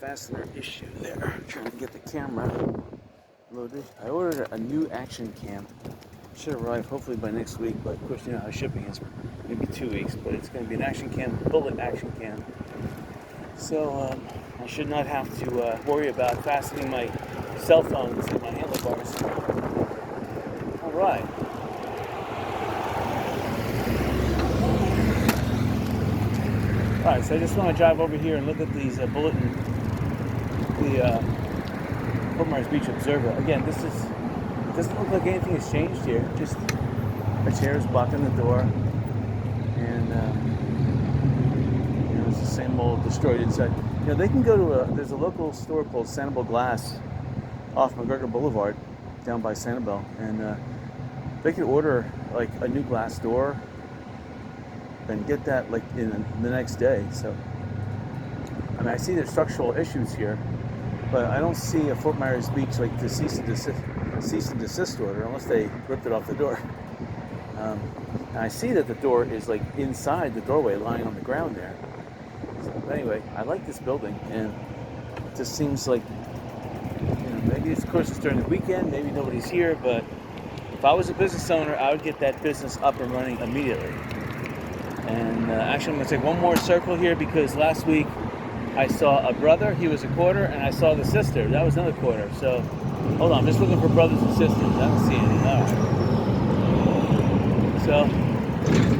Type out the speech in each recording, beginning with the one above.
fastener issue there. Trying to get the camera loaded. I ordered a new action cam. Should arrive hopefully by next week, but of course you know how shipping is. Maybe 2 weeks, but it's going to be an action cam, bullet action cam. So I should not have to worry about fastening my cell phone to my handlebars. All right. All right, so I just want to drive over here and look at these bulletin, the Fort Myers Beach Observer. Again, it doesn't look like anything has changed here. Just a chair is blocking the door, and it's the same old destroyed inside. They can go to there's a local store called Sanibel Glass off McGregor Boulevard down by Sanibel, and they can order like a new glass door and get that like in the next day. So I see there's structural issues here, but I don't see a Fort Myers Beach like the cease and desist order unless they ripped it off the door. And I see that the door is like inside the doorway, lying on the ground there. So anyway, I like this building, and it just seems like maybe it's, of course it's during the weekend, maybe nobody's here, but if I was a business owner, I would get that business up and running immediately. And actually, I'm going to take one more circle here because last week I saw a brother, he was a quarter, and I saw the sister, that was another quarter. So, hold on, I'm just looking for brothers and sisters. I don't see any. All right. So,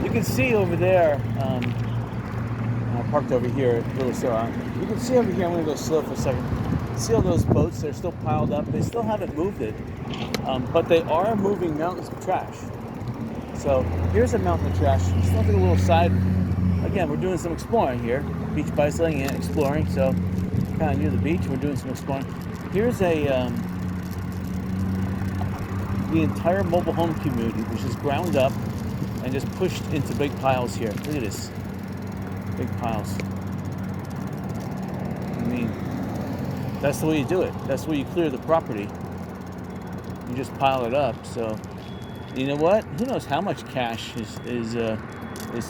you can see over there, I parked over here, really so you can see over here, I'm going to go slow for a second. See all those boats, they're still piled up. They still haven't moved it, but they are moving mountains of trash. So here's a mountain of trash. Just look at a little side. Again, we're doing some exploring here. Beach bicycling and exploring. So kind of near the beach, we're doing some exploring. Here's the entire mobile home community, which is ground up and just pushed into big piles here. Look at this. Big piles. I mean, that's the way you do it. That's the way you clear the property. You just pile it up. So you know what? Who knows how much cash is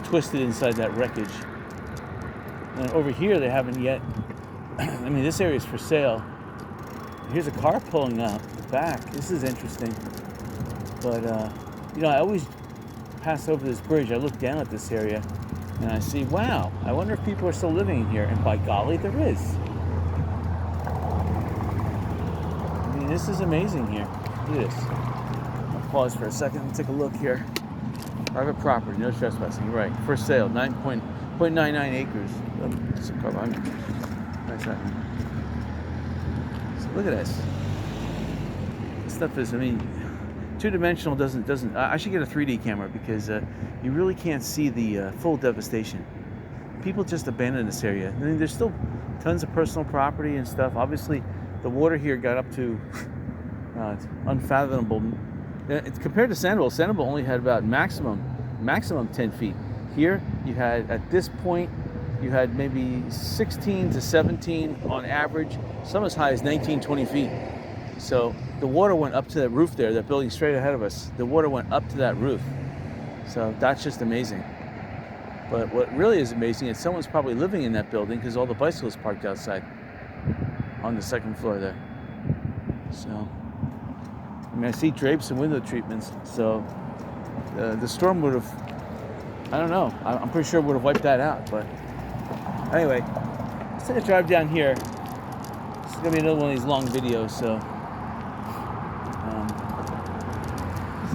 twisted inside that wreckage? And over here, they haven't yet. I mean, this area is for sale. Here's a car pulling up the back. This is interesting. But I always pass over this bridge. I look down at this area, and I see, wow. I wonder if people are still living in here. And by golly, there is. I mean, this is amazing here. Look at this. Pause for a second and take a look here. Private property, no trespassing. Right, for sale, 9.99 acres. Nice. So look at this. This stuff is, two-dimensional doesn't. I should get a 3D camera because you really can't see the full devastation. People just abandon this area. I mean, there's still tons of personal property and stuff. Obviously, the water here got up to unfathomable. It's compared to Sanibel. Sanibel only had about maximum 10 feet. Here, you had, at this point, you had maybe 16 to 17 on average, some as high as 19, 20 feet. So the water went up to that roof there, that building straight ahead of us. The water went up to that roof. So that's just amazing. But what really is amazing is someone's probably living in that building because all the bicycles parked outside on the second floor there. So I see drapes and window treatments, so the storm would have, I don't know, I'm pretty sure it would have wiped that out, but anyway, let's take a drive down here. This is going to be another one of these long videos, so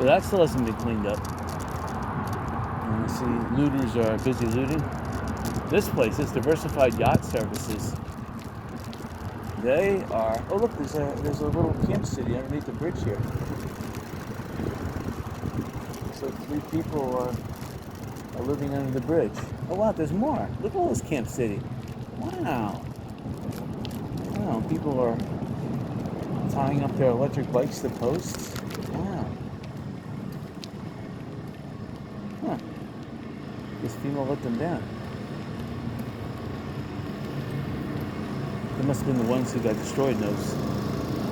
that still hasn't been cleaned up. And I see looters are busy looting. This place, this Diversified Yacht Services, they are, oh look, there's a little camp city underneath the bridge here. So 3 people are living under the bridge. Oh wow, there's more. Look at all this camp city. Wow. Wow, people are tying up their electric bikes to posts. Wow. Huh. This female let them down. They must have been the ones who got destroyed in those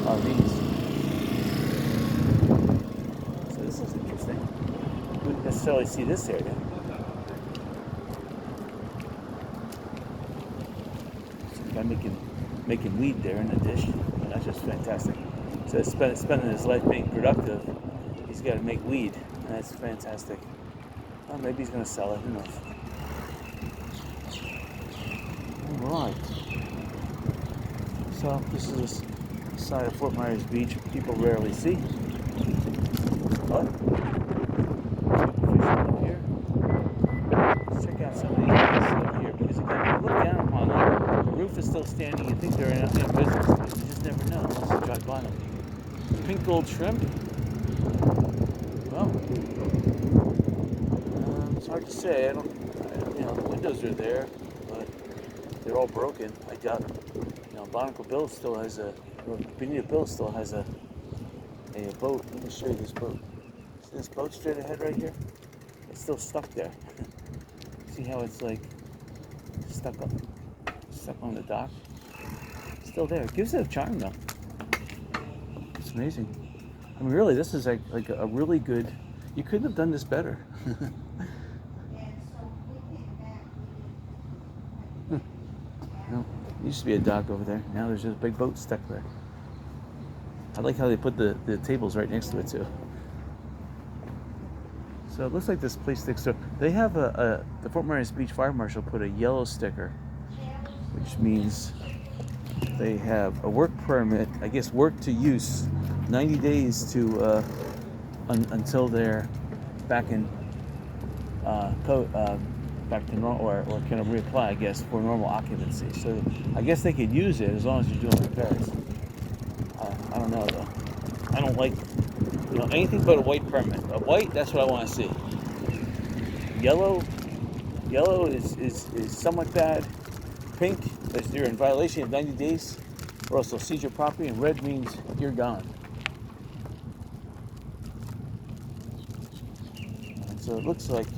RVs. So this is interesting. Wouldn't necessarily see this area. Some guy making making weed there in the dish. And that's just fantastic. So spending his life being productive, he's got to make weed. And that's fantastic. Well, maybe he's going to sell it. Who knows? All right. So this is the side of Fort Myers Beach. People rarely see. But up here. Let's check out some of these places up here, because again, when you look down upon them, the roof is still standing. You think they're in business, but you just never know unless you drive by them. Pink gold shrimp. Well, it's hard to say. The windows are there, but they're all broken. I doubt them. Barnacle Bill still has Bonita Bill still has a boat. Let me show you this boat. See this boat straight ahead right here? It's still stuck there. See how it's like stuck on the dock? It's still there. It gives it a charm though. It's amazing. I mean, really, this is like a really good. You couldn't have done this better. No, there used to be a dock over there. Now there's just a big boat stuck there. I like how they put the tables right next to it too. So it looks like this place next door. They have the Fort Myers Beach Fire Marshal put a yellow sticker, which means they have a work permit. I guess work to use, 90 days to until they're back in back to normal, or can reapply, I guess, for normal occupancy. So I guess they could use it as long as you're doing repairs. I don't know though. I don't like anything but a white permit. A white, that's what I want to see. Yellow is somewhat bad. Pink is you're in violation of 90 days, or else they'll seize your property, and red means you're gone. And so it looks like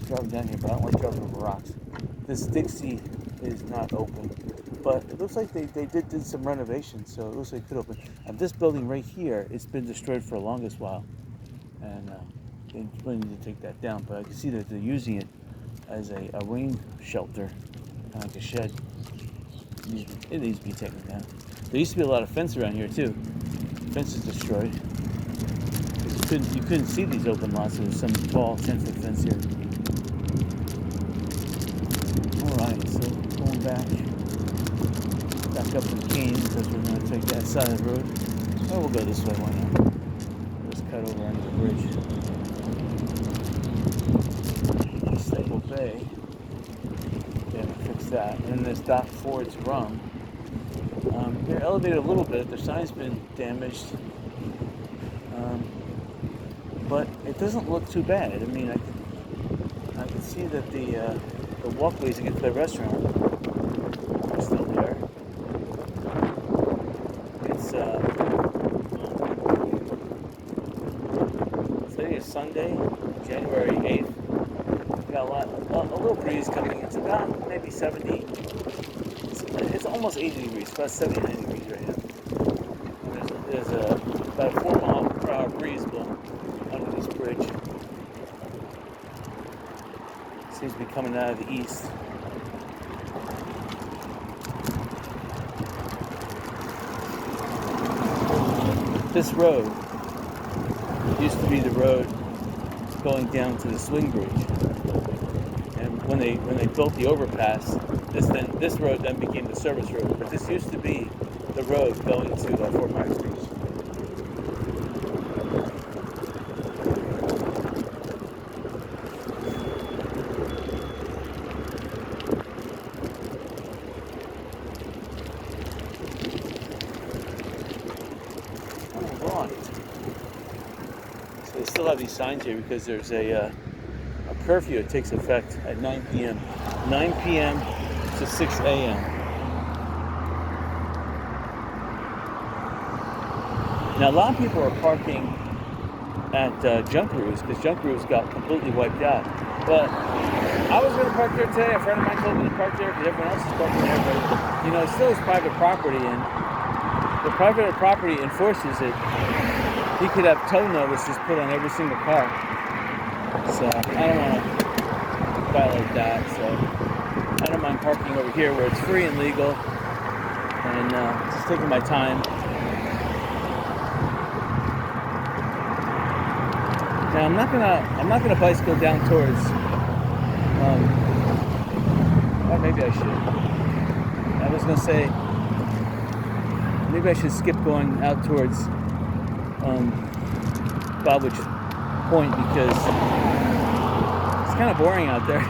driving down here, but I don't like driving over rocks. This Dixie is not open, but it looks like they did some renovations, so it looks like it could open. And this building right here, it's been destroyed for the longest while, and they really need to take that down. But I can see that they're using it as a rain shelter, kind of like a shed. It needs to be taken down. There used to be a lot of fence around here too. The fence is destroyed. You couldn't see these open lots. There was some tall 10-foot fence here. Alright, so going back up in Keene, because we're going to take that side of the road. Oh, we'll go this way, why not? Just cut over under the bridge. Staple Bay. Yeah, fix that. And then there's Dock Ford's Rum. They're elevated a little bit. Their sign's been damaged. But it doesn't look too bad. I mean, I can see that the walkways to get to the restaurant are still there. It's today is Sunday, January 8th. We got a little breeze coming. It's about maybe 70. It's almost 80 degrees. It's about 79 degrees right now. There's about a 4-mile-per-hour breeze blowing under this bridge. Seems to be coming out of the east. This road used to be the road going down to the swing bridge, and when they built the overpass, this road then became the service road. But this used to be the road going to Fort Myers Beach. So they still have these signs here because there's a curfew that takes effect at 9 p.m. 9 p.m. to 6 a.m. Now a lot of people are parking at Junkaroos because Junkaroos got completely wiped out. But I was going to park there today. A friend of mine told me to park there because everyone else is parking there. But it still is private property, and the private property enforces it. He could have tow notices put on every single car. So I don't want to violate that. So I don't mind parking over here where it's free and legal. and just taking my time. Now I'm not gonna bicycle down towards. Or maybe I should. I was gonna say maybe I should skip going out towards Bobwitch Point because it's kind of boring out there.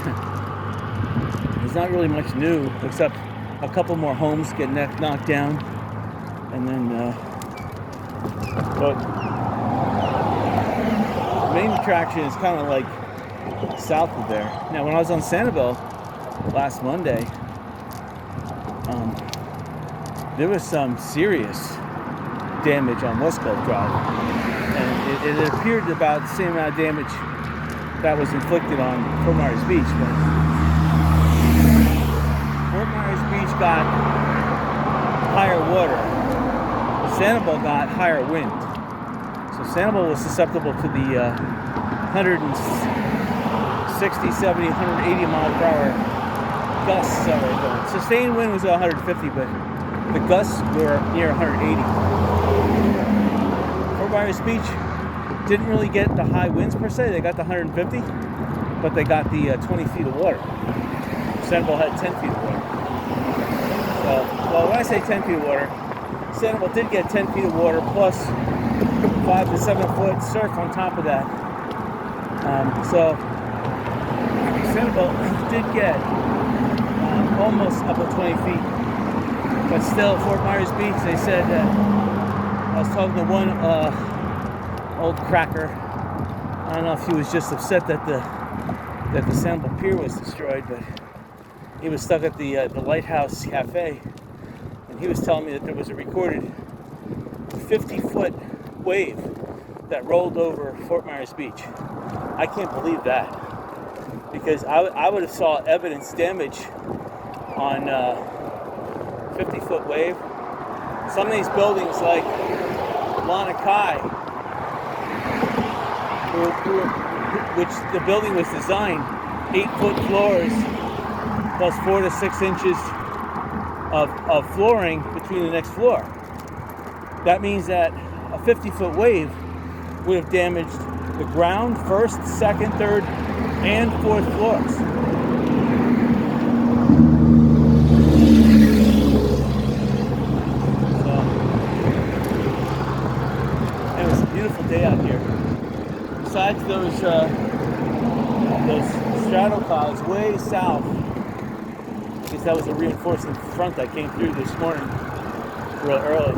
There's not really much new except a couple more homes get knocked down, and then but the main attraction is kind of like south of there. Now, when I was on Sanibel last Monday, there was some serious damage on West Coast Drive, and it appeared about the same amount of damage that was inflicted on Fort Myers Beach, but Fort Myers Beach got higher water, but Sanibel got higher wind. So Sanibel was susceptible to the 160, 70, 180 mile per hour gusts that were going. Sustained wind was 150, but the gusts were near 180. Fort Myers Beach didn't really get the high winds per se. They got the 150, but they got the 20 feet of water. Sanibel had 10 feet of water. So, well, when I say 10 feet of water, Sanibel did get 10 feet of water plus 5 to 7 foot surf on top of that. So Sanibel did get almost up to 20 feet. But still, Fort Myers Beach, they said that I was talking to one old cracker. I don't know if he was just upset that the Sanibel Pier was destroyed, but he was stuck at the Lighthouse Cafe, and he was telling me that there was a recorded 50-foot wave that rolled over Fort Myers Beach. I can't believe that, because I would have saw evidence damage on 50-foot wave. Some of these buildings like Lanakai, which the building was designed 8-foot floors plus 4 to 6 inches of flooring between the next floor. That means that a 50-foot wave would have damaged the ground, first, second, third, and fourth floors. So, it was a beautiful day out here. Besides those strato clouds way south, because that was a reinforcing front that came through this morning real early.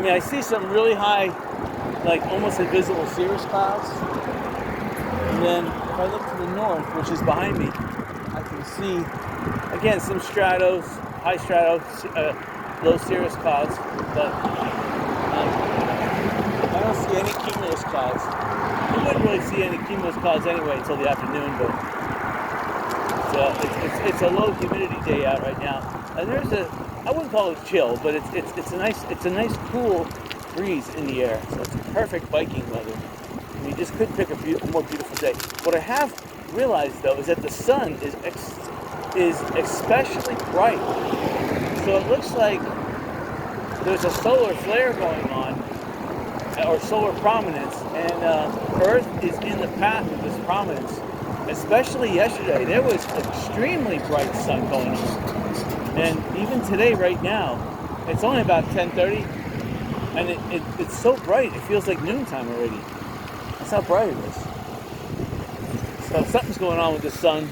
I see some really high, like almost invisible cirrus clouds. And then if I look to the north, which is behind me, I can see, again, some stratos, high strato, low cirrus clouds. But I don't see any cumulus clouds. You wouldn't really see any cumulus clouds anyway until the afternoon, but it's a low humidity day out right now. And there's I wouldn't call it chill, but it's a nice cool breeze in the air. So it's perfect biking weather. And you just couldn't pick a more beautiful day. What I have realized though is that the sun is especially bright. So it looks like there's a solar flare going on, or solar prominence, and Earth is in the path of this prominence. Especially yesterday, there was extremely bright sun going on. And even today, right now, it's only about 10:30, and it's so bright, it feels like noontime already. That's how bright it is. So something's going on with the sun.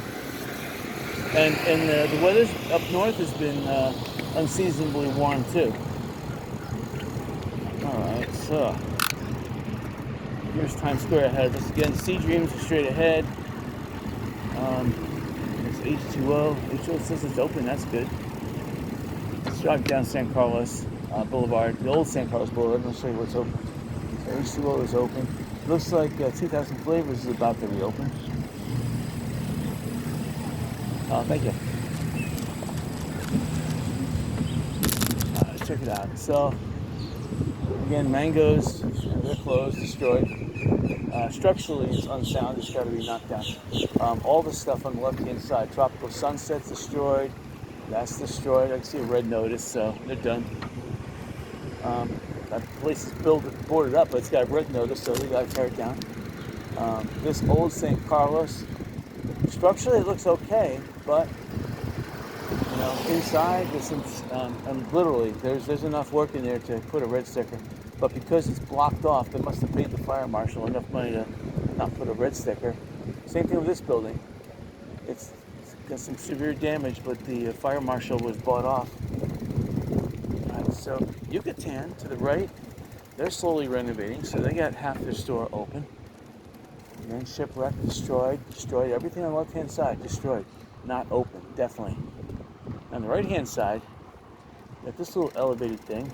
And the weather up north has been unseasonably warm too. Alright, so here's Times Square ahead. This again, Sea Dreams are straight ahead. It's H2O. H2O says it's open, that's good. Let's drive down San Carlos Boulevard, the old San Carlos Boulevard. I'll show you what's open. So H2O is open. Looks like 2000 Flavors is about to reopen. Oh, thank you. Check it out. So, again, Mangoes, they're closed, destroyed. Structurally, it's unsound. It's got to be knocked down. All the stuff on the left-hand side. Tropical Sunset's destroyed. That's destroyed. I can see a red notice, so they're done. That place is boarded up, but it's got a red notice, so they got to tear it down. This old St. Carlos, structurally it looks okay, but inside there's some, and literally there's enough work in there to put a red sticker, but because it's blocked off, they must have paid the fire marshal enough money to not put a red sticker. Same thing with this building. It's got some severe damage, but the fire marshal was bought off. So Yucatan to the right, they're slowly renovating, so they got half their store open. And then Shipwreck destroyed everything on the left-hand side, destroyed, not open, definitely. On the right-hand side, got this little elevated thing.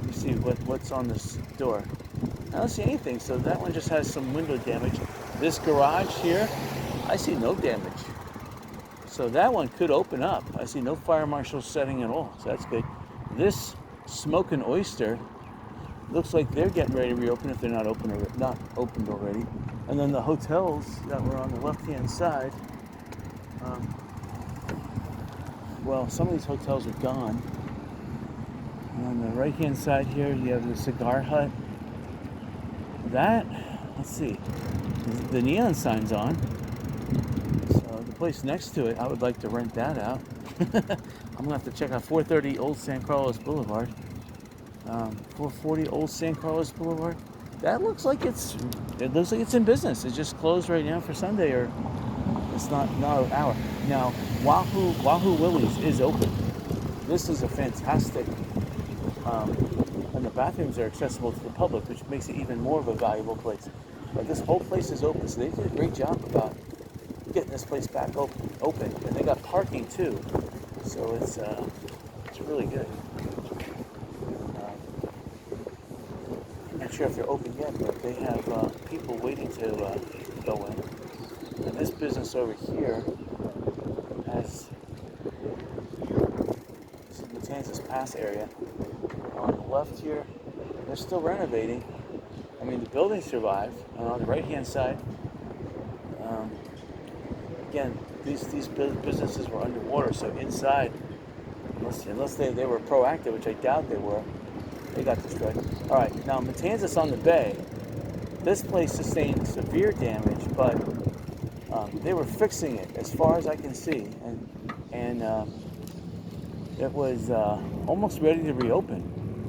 You see what's on this door. I don't see anything, so that one just has some window damage. This garage here, I see no damage. So that one could open up. I see no fire marshal setting at all, so that's good. This Smoke and Oyster looks like they're getting ready to reopen if they're not opened already. And then the hotels that were on the left-hand side, well, some of these hotels are gone. And on the right-hand side here, you have the Cigar Hut. That, let's see, the neon sign's on. So the place next to it, I would like to rent that out. I'm gonna have to check out 430 Old San Carlos Boulevard. 440 Old San Carlos Boulevard. That looks like it's in business. It's just closed right now for Sunday, or it's not an hour. Now, Wahoo Willie's is open. This is a fantastic, and the bathrooms are accessible to the public, which makes it even more of a valuable place. But this whole place is open, so they did a great job about getting this place back open, and they got parking too. So it's really good. I'm not sure if they're open yet, but they have people waiting to go in. And this business over here has Matanzas Pass area. On the left here, they're still renovating. I mean, the building survived. And on the right-hand side, again, these businesses were underwater, so inside, unless they were proactive, which I doubt they were, they got destroyed. All right, now Matanzas on the Bay, this place sustained severe damage, but they were fixing it as far as I can see, and it was almost ready to reopen.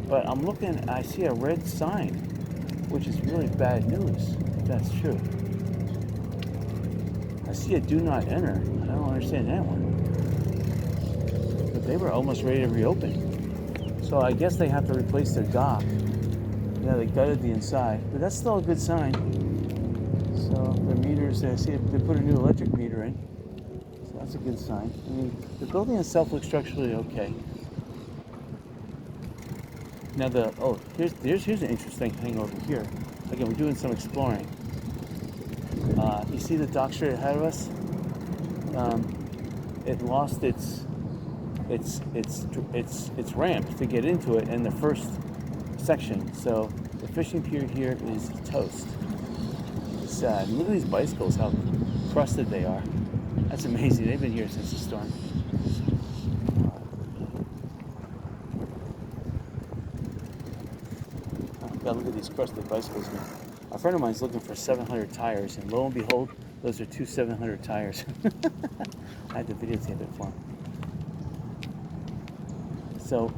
But I'm looking, I see a red sign, which is really bad news, if that's true. I see a do not enter. I don't understand that one. But they were almost ready to reopen. So I guess they have to replace their dock. Yeah, they gutted the inside, but that's still a good sign. So the meters, I see they put a new electric meter in. So that's a good sign. I mean, the building itself looks structurally okay. Now here's an interesting thing over here. Again, we're doing some exploring. You see the dock straight ahead of us? It lost its ramp to get into it in the first section. So the fishing pier here is toast. It's sad. Look at these bicycles, how crusted they are. That's amazing. They've been here since the storm. Gotta look at these crusted bicycles, man. A friend of mine's looking for 700 tires, and lo and behold, those are two 700 tires. I had to videotape it for him. So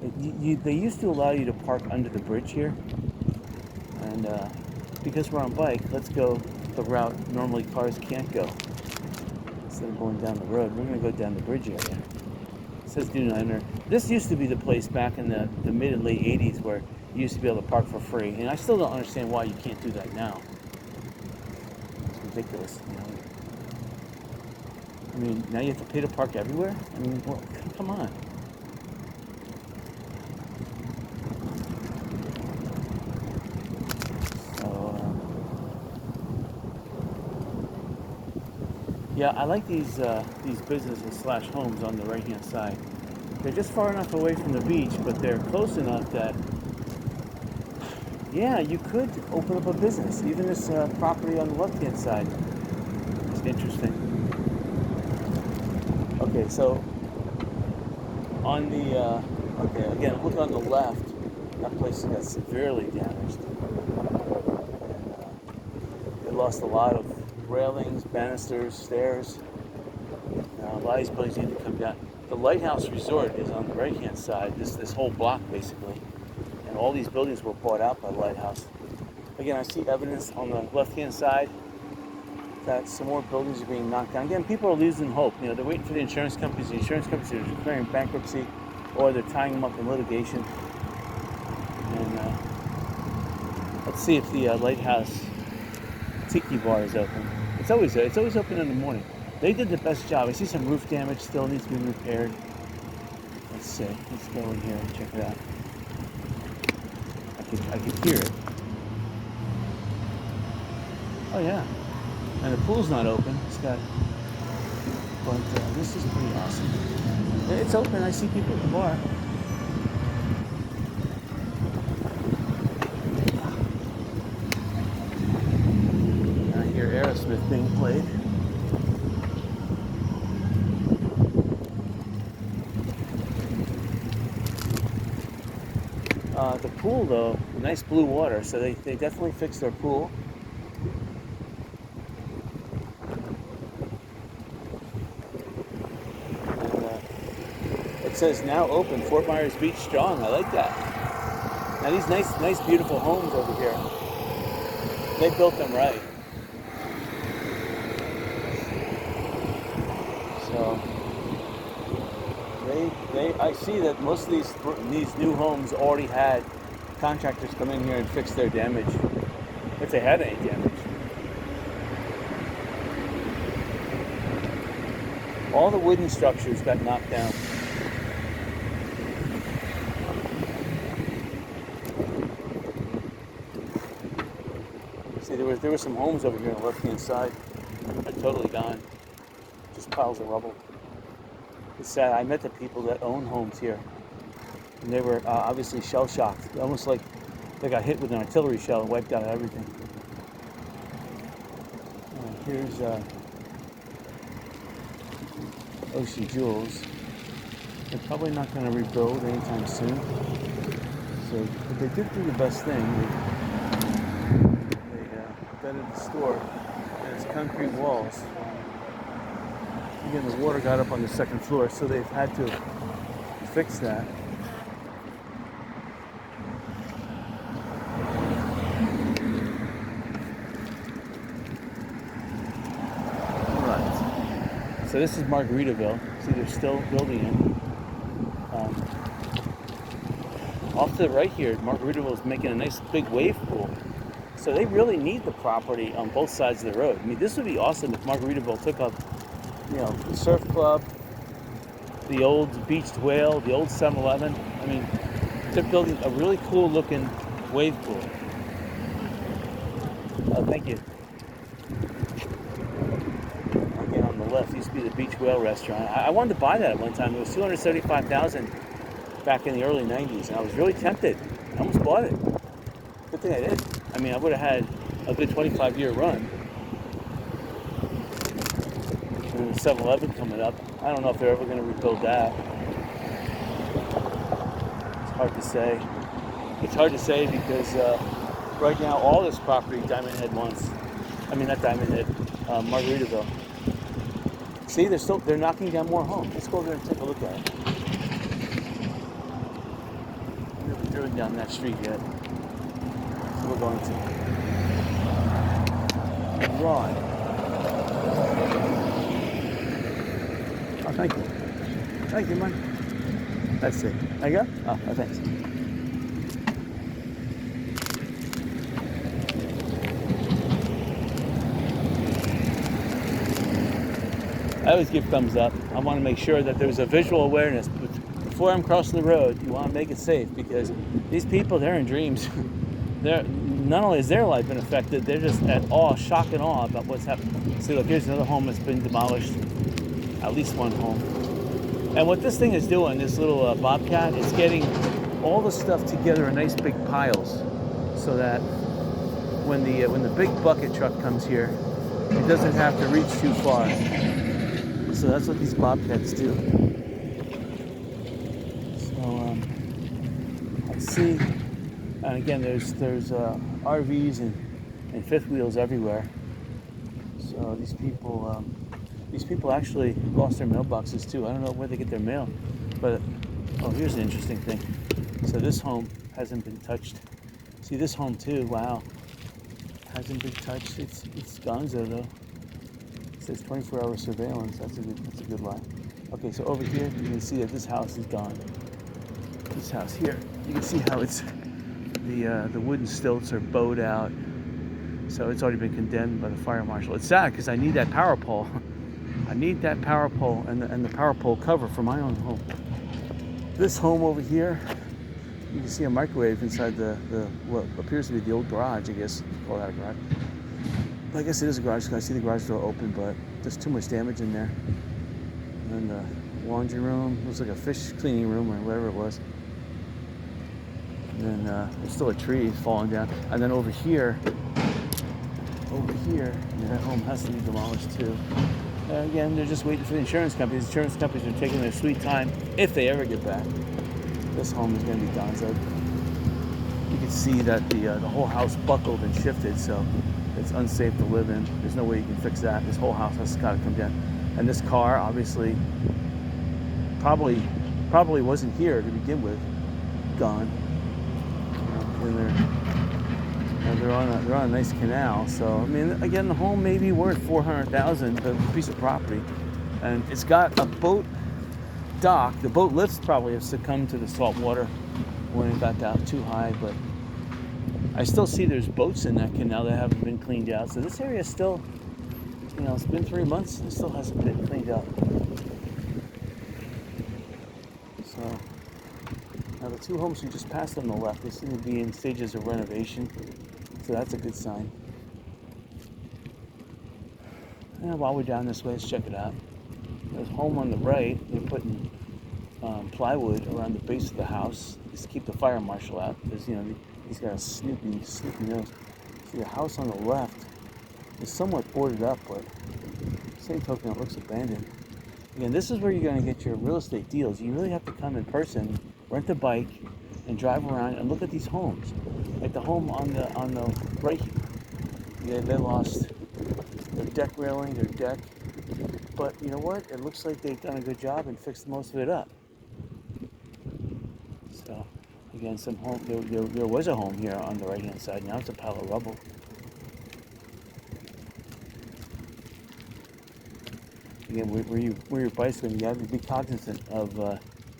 they used to allow you to park under the bridge here, and because we're on bike, let's go the route normally cars can't go. Instead of going down the road, we're going to go down the bridge area. It says do not enter. This used to be the place back in the mid and late 80s where you used to be able to park for free, and I still don't understand why you can't do that now. It's ridiculous, you know. I mean, now you have to pay to park everywhere? I mean, well, come on. So, yeah, I like these businesses slash homes on the right-hand side. They're just far enough away from the beach, but they're close enough that yeah, you could open up a business. Even this property on the left-hand side. It's interesting. Okay, so On the, okay, again, look on the left. That place got severely damaged. And, it lost a lot of railings, banisters, stairs. A lot of these buildings need to come down. The Lighthouse Resort is on the right-hand side, this whole block basically. And all these buildings were bought out by Lighthouse. Again, I see evidence on the left-hand side that some more buildings are being knocked down. Again, people are losing hope. You know, they're waiting for the insurance companies. The insurance companies are declaring bankruptcy, or they're tying them up in litigation. And let's see if the Lighthouse Tiki Bar is open. It's always open in the morning. They did the best job. I see some roof damage still needs to be repaired. Let's see. Let's go in here and check it out. I could hear it. Oh yeah. And the pool's not open. It's got, but this is pretty awesome. It's open. I see people at the bar. I hear Aerosmith being played. The pool, though, nice blue water, so they definitely fixed their pool. It says now open, Fort Myers Beach strong. I like that. Now these nice, beautiful homes over here, they built them right. So I see that most of these new homes already had contractors come in here and fix their damage, if they had any damage. All the wooden structures got knocked down. See, there were some homes over here on the left-hand side. They're totally gone. Just piles of rubble. It's sad. I met the people that own homes here, and they were obviously shell-shocked, almost like they got hit with an artillery shell and wiped out everything. Here's Ocean Jewels. They're probably not going to rebuild anytime soon. So, but they did do the best thing. They gutted the store, and it's concrete walls. Again, the water got up on the second floor, so they've had to fix that. Alright. So this is Margaritaville. See, they're still building it. Off to the right here, Margaritaville is making a nice big wave pool. So they really need the property on both sides of the road. I mean, this would be awesome if Margaritaville took up, you know, the surf club, the old beached whale, the old 7-Eleven. I mean, they're building a really cool looking wave pool. Oh, thank you. Again, on the left used to be the Beach Whale restaurant. I wanted to buy that at one time. It was $275,000 back in the early 90s, and I was really tempted. I almost bought it. Good thing I did. I mean, I would have had a good 25-year run. And the 7-Eleven coming up. I don't know if they're ever going to rebuild that. It's hard to say. It's hard to say because right now all this property Diamond Head wants. I mean, not Diamond Head, Margaritaville. See, they're knocking down more homes. Let's go over there and take a look at it. I've never driven down that street yet. So we're going to. Right. Oh, thank you. Thank you, man. Let's see. There you go. Oh, thanks. I always give thumbs up. I want to make sure that there's a visual awareness. Before I'm crossing the road, you want to make it safe because these people, they're in dreams. Not only has their life been affected, they're just at awe, shock and awe about what's happening. See, look, here's another home that's been demolished. At least one home. And what this thing is doing, this little bobcat, is getting all the stuff together in nice big piles so that when the big bucket truck comes here, it doesn't have to reach too far. So that's what these bobcats do. So I see, and again, there's RVs and fifth wheels everywhere. So these people actually lost their mailboxes too. I don't know where they get their mail, but here's an interesting thing. So this home hasn't been touched. See this home too. Wow, hasn't been touched. It's gonzo though. It says 24-hour surveillance. That's a good lie. Okay, so over here you can see that this house is gone. This house here, you can see how it's the wooden stilts are bowed out. So it's already been condemned by the fire marshal. It's sad because I need that power pole. I need that power pole and the power pole cover for my own home. This home over here, you can see a microwave inside the what appears to be the old garage, I guess. Call that a garage. But I guess it is a garage because I see the garage door open, but there's too much damage in there. And then the laundry room, looks like a fish cleaning room or whatever it was. And then there's still a tree falling down. And then over here, that home has to be demolished too. Again, they're just waiting for the insurance companies. Insurance companies are taking their sweet time if they ever get back. This home is going to be gonzoed. You can see that the whole house buckled and shifted, so it's unsafe to live in. There's no way you can fix that. This whole house has got to come down. And this car, obviously, probably wasn't here to begin with. Gone. And they're on a nice canal. So I mean, again, the home may be worth $400,000, the piece of property, and it's got a boat dock. The boat lifts probably have succumbed to the salt water when it got down too high, but I still see there's boats in that canal that haven't been cleaned out. So this area is still, it's been 3 months and it still hasn't been cleaned up. So now the two homes we just passed on the left, they seem to be in stages of renovation. So that's a good sign. And while we're down this way, let's check it out. There's a home on the right. They're putting plywood around the base of the house just to keep the fire marshal out, because he's got a snoopy nose. See, the house on the left is somewhat boarded up, but same token, it looks abandoned. Again, this is where you're going to get your real estate deals. You really have to come in person, rent a bike, and drive around and look at these homes. Like the home on the right, they lost their deck railing, their deck. But you know what? It looks like they've done a good job and fixed most of it up. So, again, some home. There was a home here on the right-hand side. Now it's a pile of rubble. Again, where you're bicycling, you have to be cognizant of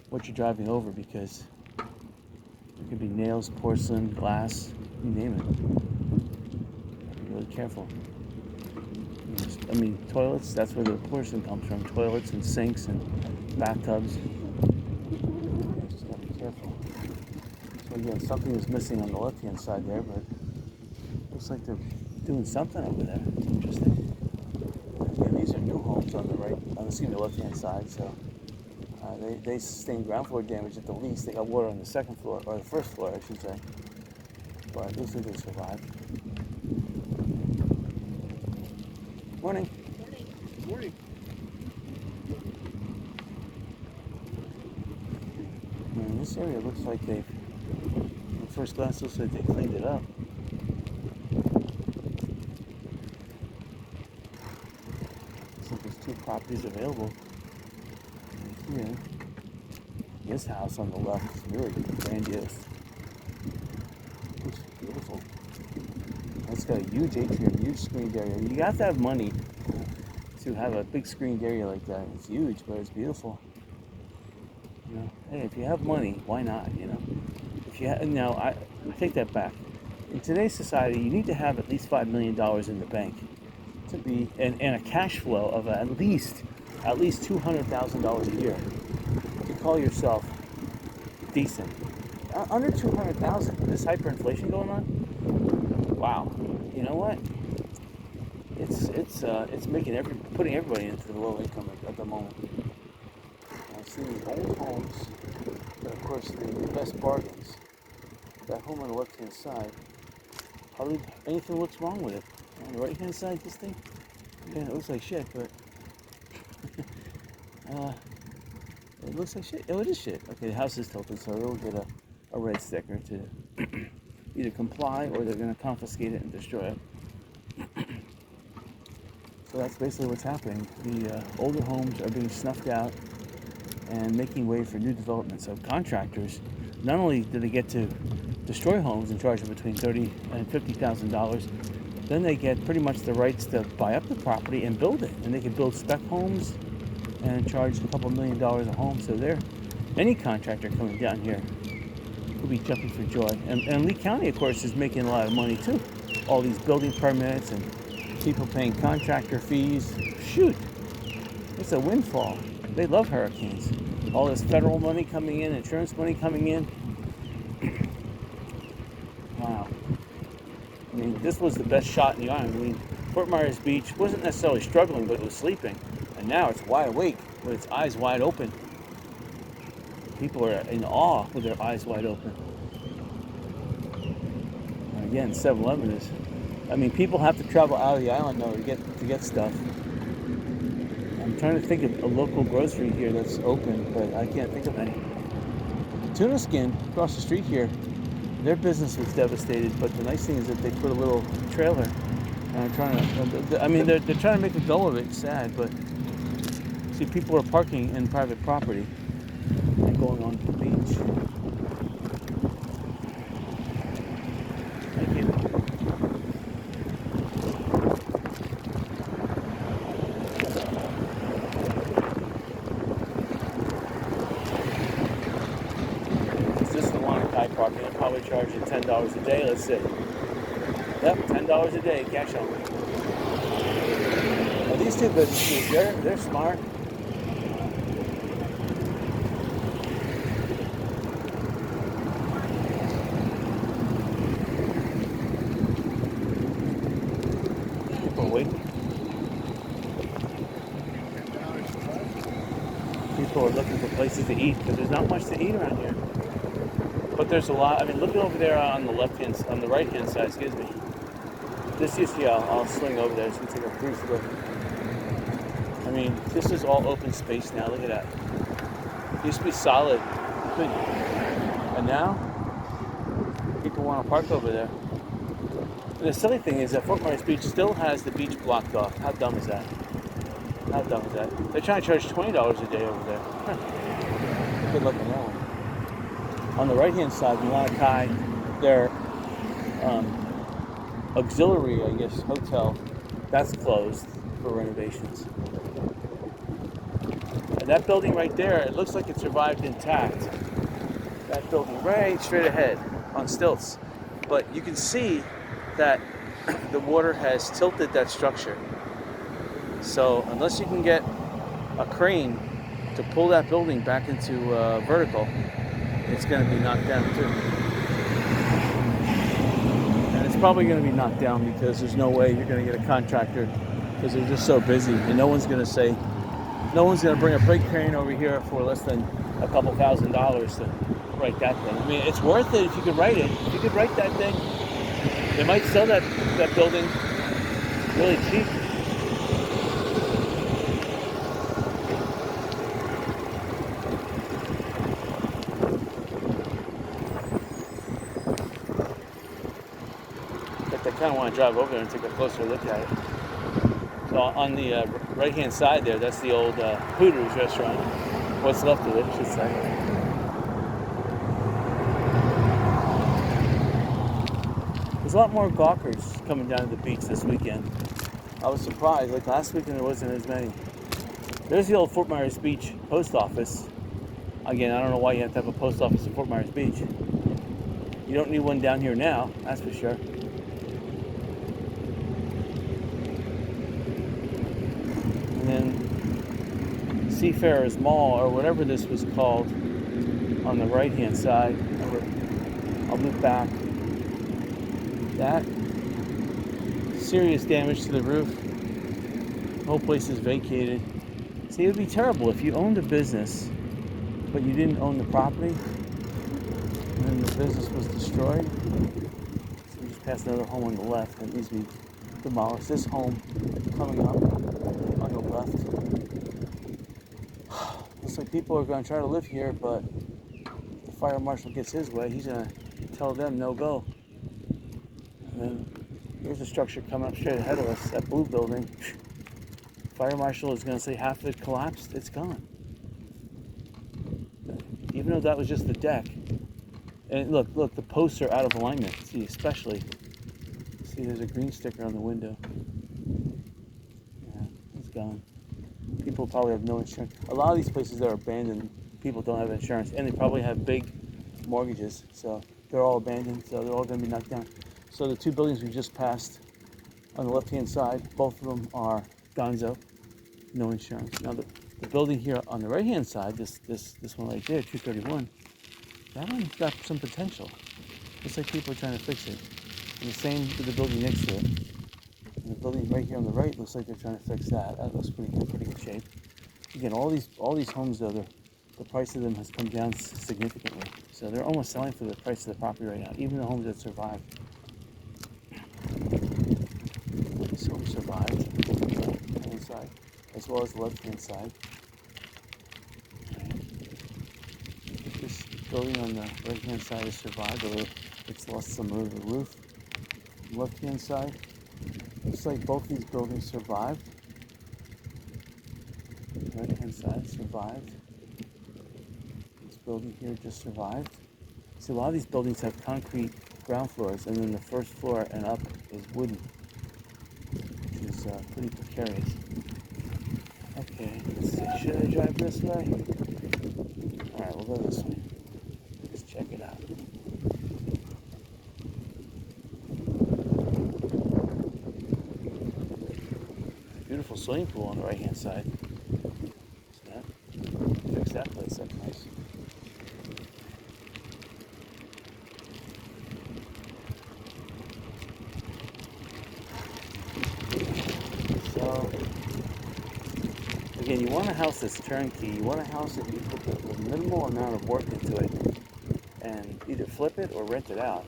what you're driving over, because there could be nails, porcelain, glass, you name it. Be really careful. I mean, toilets, that's where the porcelain comes from. Toilets and sinks and bathtubs. Just gotta be careful. So again, something is missing on the left-hand side there, but looks like they're doing something over there. It's interesting. Again, these are new homes on the right, the left-hand side, so they sustained ground floor damage at the least. They got water on the second floor, or the first floor, I should say. But at least they survived. Morning. Morning. Man, this area looks like at first glance, looks like they cleaned it up. Looks like there's two properties available right here. This house on the left is really grandiose. Looks beautiful. It's got a huge atrium, huge screened area. You have to have money to have a big screened area like that. It's huge, but it's beautiful. Hey, if you have money, why not? If you I take that back. In today's society, you need to have at least $5 million in the bank to be, and a cash flow of at least $200,000 a year to call yourself decent. Under $200,000, this hyperinflation going on. Wow, you know what? It's making putting everybody into the low income at the moment. I see these old homes, but of course the best bargains. That home on the left hand side, hardly anything looks wrong with it. On the right hand side, this thing, yeah, it looks like shit, but It looks like shit. Oh, it is shit. Okay, the house is tilted, so they'll get a red sticker to either comply or they're going to confiscate it and destroy it. So that's basically what's happening. The older homes are being snuffed out and making way for new development. So contractors, not only do they get to destroy homes and charge them between $30,000 and $50,000, then they get pretty much the rights to buy up the property and build it. And they can build spec homes and charge a couple $1 million a home. So any contractor coming down here will be jumping for joy. And Lee County, of course, is making a lot of money too. All these building permits and people paying contractor fees. Shoot, it's a windfall. They love hurricanes. All this federal money coming in, insurance money coming in. Wow. I mean, this was the best shot in the island. I mean, Fort Myers Beach wasn't necessarily struggling, but it was sleeping. And now it's wide awake with its eyes wide open. People are in awe with their eyes wide open. And again, 7-Eleven is... I mean, people have to travel out of the island now to get stuff. I'm trying to think of a local grocery here that's open, but I can't think of any. Tuna Skin, across the street here, their business was devastated, but the nice thing is that they put a little trailer. And I'm trying to, I mean, they're trying to make a go of it. It's sad, but see, people are parking in private property and going on the beach. Thank you. Parking, they're probably charging $10 a day, let's see. Yep, $10 a day, cash only. Well, these two businesses, they're smart. People are waiting. People are looking for places to eat because there's not much to eat around here. But there's a lot. I mean, look over there on the on the right-hand side. Excuse me. This used to. I'll swing over there so we can take a brief look. I mean, this is all open space now. Look at that. It used to be solid, and now people want to park over there. And the silly thing is that Fort Myers Beach still has the beach blocked off. How dumb is that? How dumb is that? They're trying to charge $20 a day over there. Huh. Good luck on that one. On the right-hand side, Malachi, their auxiliary, I guess, hotel, that's closed for renovations. And that building right there, it looks like it survived intact. That building right straight ahead on stilts. But you can see that the water has tilted that structure. So unless you can get a crane to pull that building back into vertical, it's going to be knocked down too. And it's probably going to be knocked down because there's no way you're going to get a contractor because they're just so busy. And no one's going to bring a freight crane over here for less than a couple $1,000s to write that thing. I mean, it's worth it if you could write it. If you could write that thing, they might sell that building really cheap. I kind of want to drive over there and take a closer look at it. So on the right-hand side there, that's the old Hooters restaurant. What's left of it, I should say. There's a lot more gawkers coming down to the beach this weekend. I was surprised. Like last weekend, there wasn't as many. There's the old Fort Myers Beach post office. Again, I don't know why you have to have a post office in Fort Myers Beach. You don't need one down here now, that's for sure. And then Seafarers Mall, or whatever this was called, on the right-hand side. I'll move back. That serious damage to the roof. The whole place is vacated. See, it would be terrible if you owned a business, but you didn't own the property, and then the business was destroyed. So we just passed another home on the left that needs to be demolished. This home coming up on the left. looks like people are going to try to live here, but if the fire marshal gets his way, he's going to tell them no go. And then here's a structure coming up straight ahead of us, that blue building. Fire marshal is going to say half of it collapsed, it's gone. Even though that was just the deck. And look, the posts are out of alignment. See, especially. See, there's a green sticker on the window. Yeah, it's gone. People probably have no insurance. A lot of these places that are abandoned, people don't have insurance, and they probably have big mortgages, so they're all abandoned, so they're all going to be knocked down. So the two buildings we just passed on the left-hand side, both of them are gonzo, no insurance. Now the building here on the right-hand side, this one right there, 231, that one's got some potential. Looks like people are trying to fix it. And the same with the building next to it. And the building right here on the right looks like they're trying to fix that. That looks pretty good shape. Again, all these homes though, the price of them has come down significantly. So they're almost selling for the price of the property right now, even the homes that survived. This home survived, right-hand side, as well as the left-hand side. This building on the right-hand side has survived, although it's lost some of the roof. Left-hand side, looks like both these buildings survived. Right-hand side survived. This building here just survived. See, a lot of these buildings have concrete ground floors, and then the first floor and up is wooden, which is pretty precarious. Okay, let's see. Should I drive this way? All right, we'll go this way. Let's check it out. Beautiful swimming pool on the right-hand side. See that? Fix that place up nice. So, again, you want a house that's turnkey. You want a house that you put the minimal amount of work into it and either flip it or rent it out.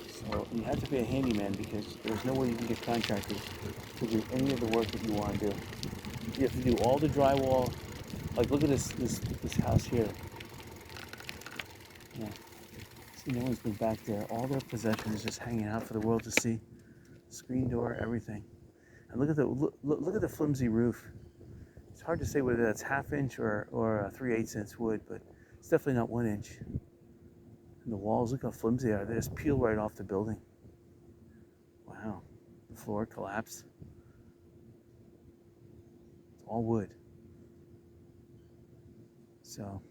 So you have to be a handyman because there's no way you can get contractors to do any of the work that you want to do. You have to do all the drywall. Like, look at this house here. Yeah. See, no one's been back there. All their possessions just hanging out for the world to see. Screen door, everything. And look at the flimsy roof. It's hard to say whether that's 1/2 inch or a 3/8 inch wood, but it's definitely not 1 inch. And the walls, look how flimsy they are. They just peel right off the building. Wow. The floor collapsed. It's all wood. So,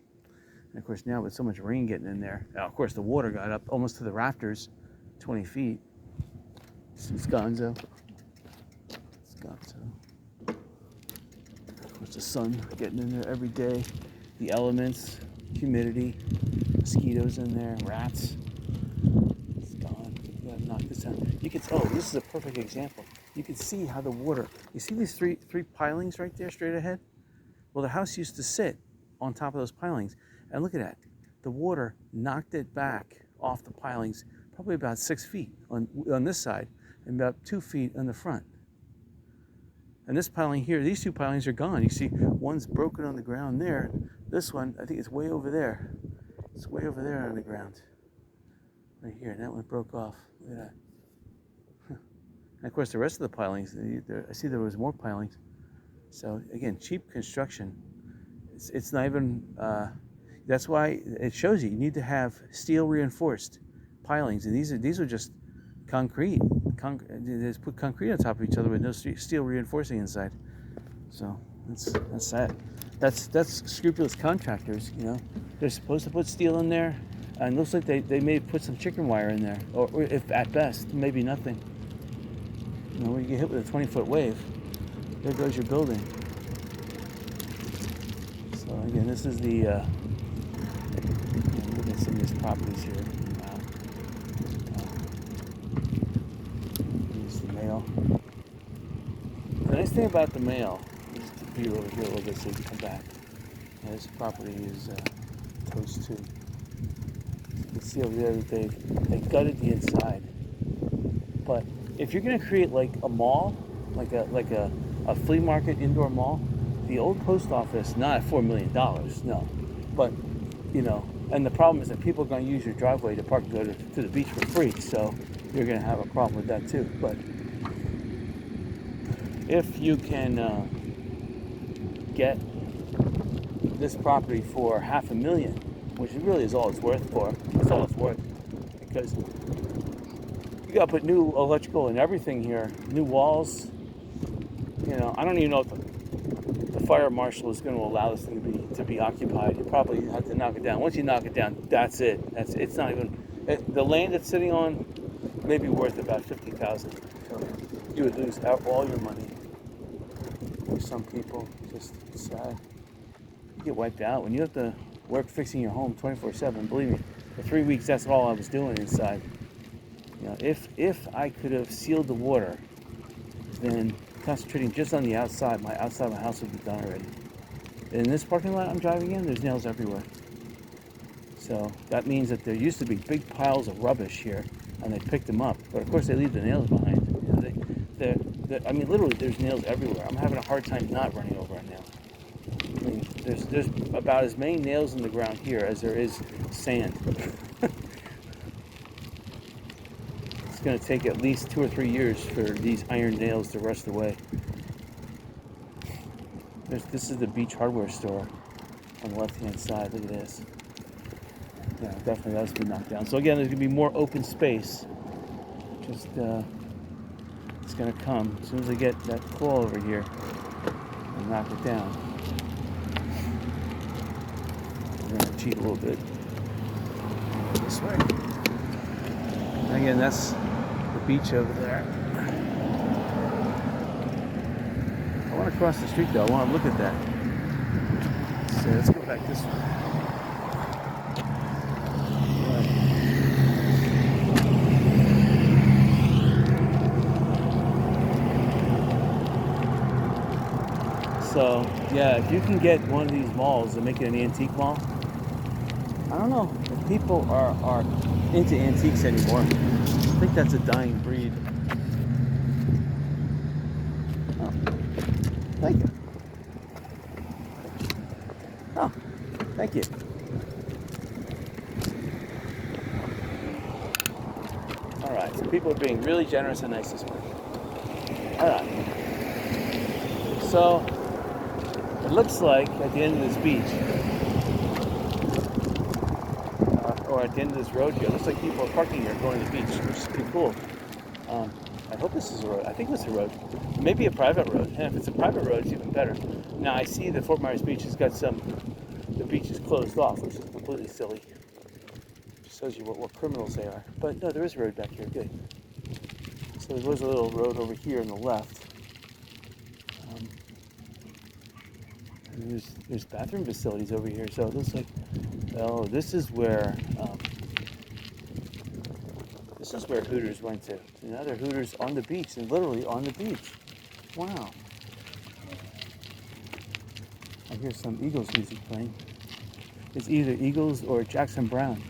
and of course now with so much rain getting in there, now of course the water got up almost to the rafters, 20 feet. It's gonzo. It's gonzo. Of course the sun getting in there every day. The elements, humidity, mosquitoes in there, rats. It's gone. You gotta knock this down. You can tell, this is a perfect example. You can see how the water, you see these three pilings right there straight ahead? Well, the house used to sit on top of those pilings. And look at that. The water knocked it back off the pilings, probably about 6 feet on this side and about 2 feet on the front. And this piling here, these two pilings are gone. You see one's broken on the ground there. This one, I think it's way over there. It's way over there on the ground. Right here, and that one broke off. Look at that. And of course the rest of the pilings, I see there was more pilings. So again, cheap construction. It's not even, that's why it shows you need to have steel reinforced pilings. And these are just concrete. They just put concrete on top of each other with no steel reinforcing inside. So that's that. That's scrupulous contractors, you know. They're supposed to put steel in there, and it looks like they may put some chicken wire in there, or if at best, maybe nothing. You know, when you get hit with a 20-foot wave, there goes your building. So again, this is the, look at some of these properties here. Wow. Here's the mail. The nice thing about the mail, just to view over here a little bit so you can come back. Yeah, this property is toast too. You can see over there that they gutted the inside. But if you're going to create like a mall, like a a flea market indoor mall. The old post office, not at $4 million, no. But, and the problem is that people are going to use your driveway to park and go to the beach for free, so you're going to have a problem with that too. But if you can get this property for $500,000, which really is all it's worth because you got to put new electrical and everything here, new walls. I don't even know if the fire marshal is going to allow this thing to be occupied. You probably have to knock it down. Once you knock it down, that's it. It's not even the land it's sitting on may be worth about $50,000. So you would lose all your money. For some people, just sad. You get wiped out when you have to work fixing your home 24/7. Believe me, for 3 weeks, that's all I was doing inside. If I could have sealed the water, then concentrating just on the outside, my house would be done already. In this parking lot I'm driving in, there's nails everywhere. So that means that there used to be big piles of rubbish here, and they picked them up. But of course, they leave the nails behind. Literally, there's nails everywhere. I'm having a hard time not running over a nail. I mean, there's about as many nails in the ground here as there is sand. It's going to take at least 2 or 3 years for these iron nails to rust away. This is the beach hardware store on the left-hand side. Look at this. Yeah, definitely that's been knocked down. So again, there's going to be more open space. Just it's going to come as soon as I get that claw over here and knock it down. We're going to cheat a little bit this way. And again, that's the beach over there. I want to cross the street though. I want to look at that. So let's go back this way. So, yeah, if you can get one of these malls and make it an antique mall, I don't know if people are into antiques anymore. I think that's a dying breed. Oh, thank you. Oh, thank you. All right, so people are being really generous and nice this morning. All right. So, it looks like at the end of this beach, or at the end of this road here, it looks like people are parking here going to the beach, which is pretty cool. I hope this is a road. I think it's a road. Maybe a private road. And if it's a private road, it's even better. Now, I see that Fort Myers Beach has got the beach is closed off, which is completely silly. It shows you what criminals they are. But no, there is a road back here. Good. So there was a little road over here on the left. And there's bathroom facilities over here, so it looks like, this is where Hooters went to. So now there are Hooters on the beach, and literally on the beach. Wow. I hear some Eagles music playing. It's either Eagles or Jackson Brown.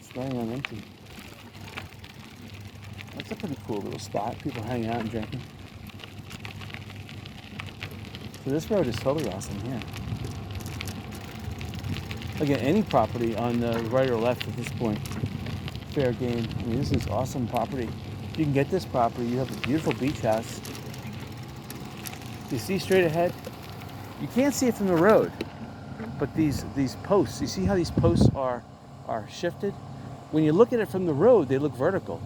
It's running on empty. That's a pretty cool little spot. People hanging out and drinking. So this road is totally awesome here. Again, any property on the right or left at this point, fair game. I mean, this is awesome property. If you can get this property, you have a beautiful beach house. You see straight ahead? You can't see it from the road, but these posts, you see how these posts are shifted? When you look at it from the road, they look vertical.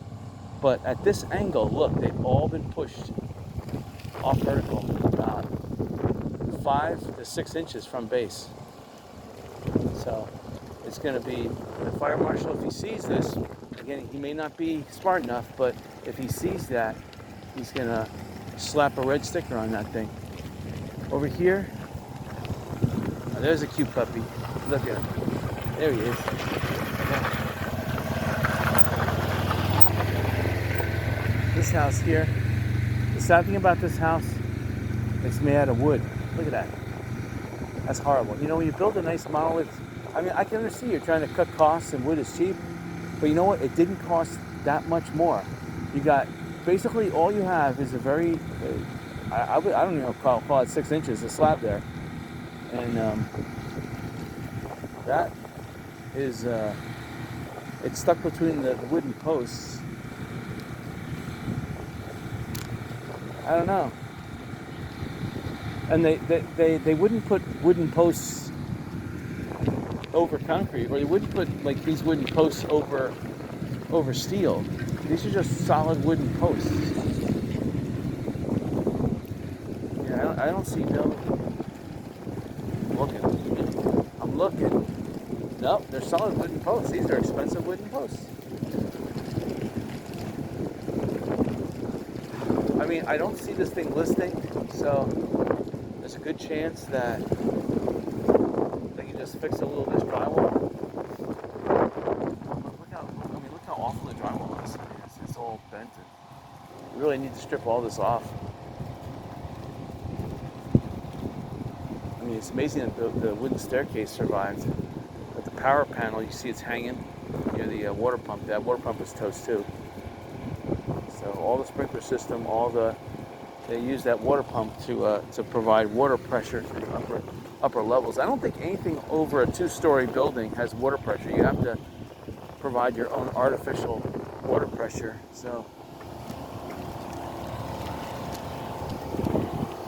But at this angle, look, they've all been pushed off vertical about 5 to 6 inches from base. So it's going to be the fire marshal, if he sees this, again, he may not be smart enough, but if he sees that, he's going to slap a red sticker on that thing. Over here, there's a cute puppy. Look at him. There he is. Yeah. This house here, the sad thing about this house, it's made out of wood. Look at that. That's horrible. You know, when you build a nice monolith, I mean, I can understand you're trying to cut costs and wood is cheap, but you know what? It didn't cost that much more. You got, basically all you have is a very I don't even call it 6 inches, a slab there. And that is, it's stuck between the wooden posts. I don't know. And they wouldn't put wooden posts over concrete, or they wouldn't put like these wooden posts over steel. These are just solid wooden posts. Yeah, I don't see no. I'm looking. Nope, they're solid wooden posts. These are expensive wooden posts. I mean, I don't see this thing listing, so there's a good chance that they can just fix a little of this drywall. Look how awful the drywall is. It's all bent. We really need to strip all this off. I mean, it's amazing that the wooden staircase survived. But the power panel, you see it's hanging near the water pump. That water pump is toast too. So all the sprinkler system, they use that water pump to provide water pressure to the upper levels. I don't think anything over a 2-story building has water pressure. You have to provide your own artificial water pressure. So,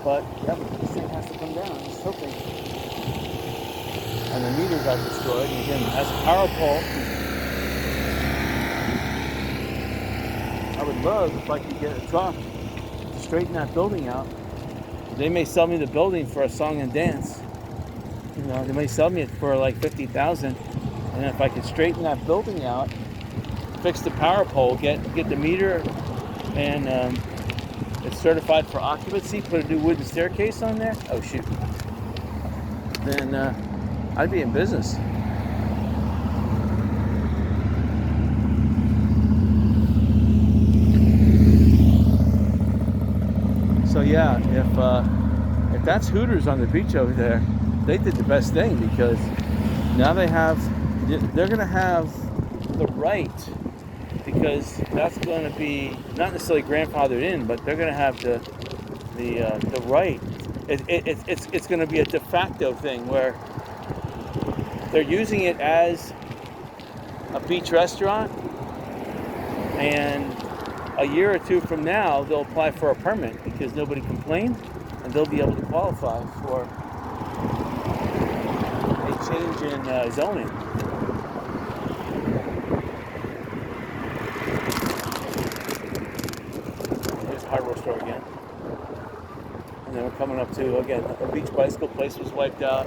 but yeah, this thing has to come down. I'm just hoping. And the meter got destroyed. And again, as a power pole, I would love if I could get a truck to straighten that building out. They may sell me the building for a song and dance. You know, they may sell me it for like $50,000. And if I could straighten that building out, fix the power pole, get the meter, and it's certified for occupancy, put a new wooden staircase on there. Oh shoot. Then I'd be in business. So yeah, if that's Hooters on the beach over there, they did the best thing, because now they're gonna have the right, because that's going to be not necessarily grandfathered in, but they're going to have the right. It's going to be a de facto thing where they're using it as a beach restaurant, and a year or two from now they'll apply for a permit because nobody complained, and they'll be able to qualify for a change in zoning. Hardware store again. And then we're coming up to, again, the beach bicycle place was wiped out.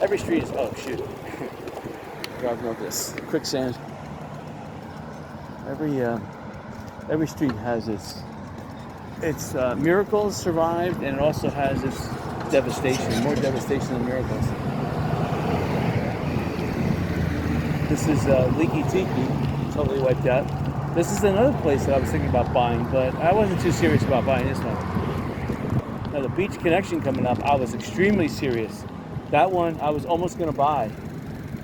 Every street is, oh shoot. Driving over this quicksand. Every street has its miracles survived, and it also has its devastation, more devastation than miracles. This is Leaky Tiki, totally wiped out. This is another place that I was thinking about buying, but I wasn't too serious about buying this one. Now the Beach Connection coming up, I was extremely serious. That one I was almost going to buy.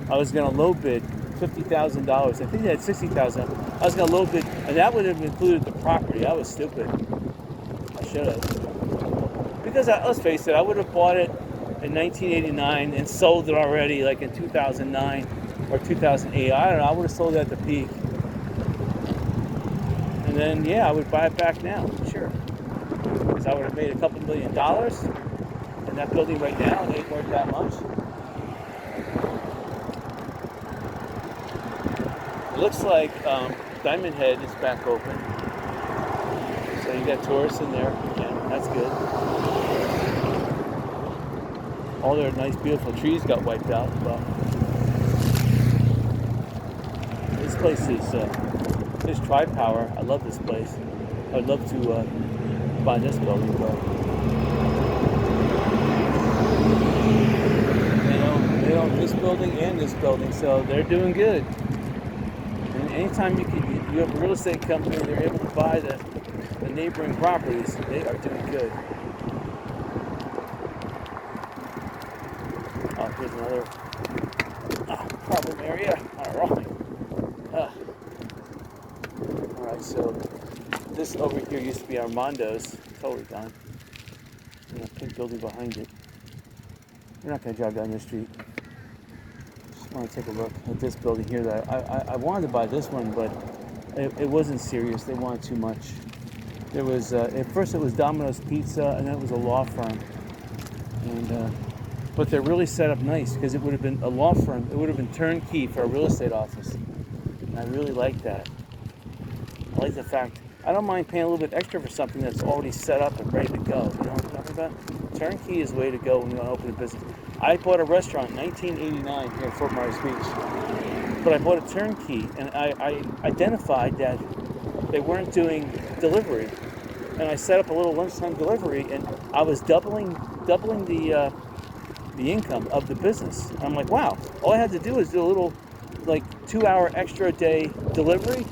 I was going to low bid $50,000. I think they had $60,000. I was going to low bid, and that would have included the property. I was stupid. I should have. Because let's face it, I would have bought it in 1989 and sold it already like in 2009. Or 2008, I don't know, I would have sold it at the peak. And then, yeah, I would buy it back now, sure. Because I would have made a couple $1 million. And that building right now ain't worth that much. It looks like Diamond Head is back open. So you got tourists in there. Yeah, that's good. All their nice, beautiful trees got wiped out. But this place is this Tri-Power. I love this place. I'd love to buy this building, but they own this building and this building, so they're doing good. And anytime you have a real estate company, they're able to buy the neighboring properties. They are doing good. Oh, here's another problem area. All right. So this over here used to be Armando's, totally gone. And a pink building behind it. We're not going to drive down this street. Just want to take a look at this building here. That I wanted to buy this one, but it wasn't serious. They wanted too much. There was at first it was Domino's Pizza, and then it was a law firm. And but they're really set up nice because it would have been a law firm. It would have been turnkey for a real estate office. And I really like that. I like the fact I don't mind paying a little bit extra for something that's already set up and ready to go. You know what I'm talking about? Turnkey is the way to go when you want to open a business. I bought a restaurant in 1989 here in Fort Myers Beach. But I bought a turnkey, and I identified that they weren't doing delivery. And I set up a little lunchtime delivery, and I was doubling the income of the business. And I'm like, wow, all I had to do is do a little, like, 2-hour extra a day delivery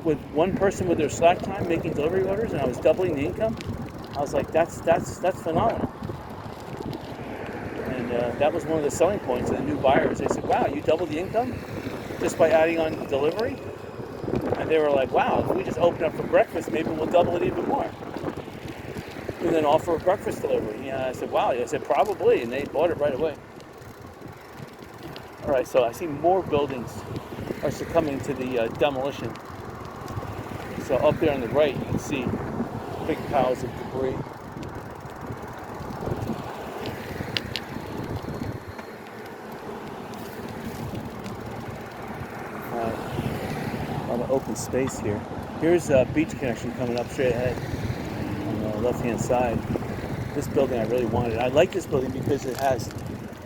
with one person with their slack time making delivery orders, and I was doubling the income. I was like, that's phenomenal. And that was one of the selling points of the new buyers. They said, wow, you doubled the income just by adding on delivery? And they were like, wow, if we just open up for breakfast, maybe we'll double it even more. And then offer a breakfast delivery. Yeah, I said, wow. I said, probably. And they bought it right away. All right, so I see more buildings are succumbing to the demolition. So up there on the right, you can see big piles of debris. A lot of open space here. Here's a beach connection coming up straight ahead on the left-hand side. This building I really wanted. I like this building because it has,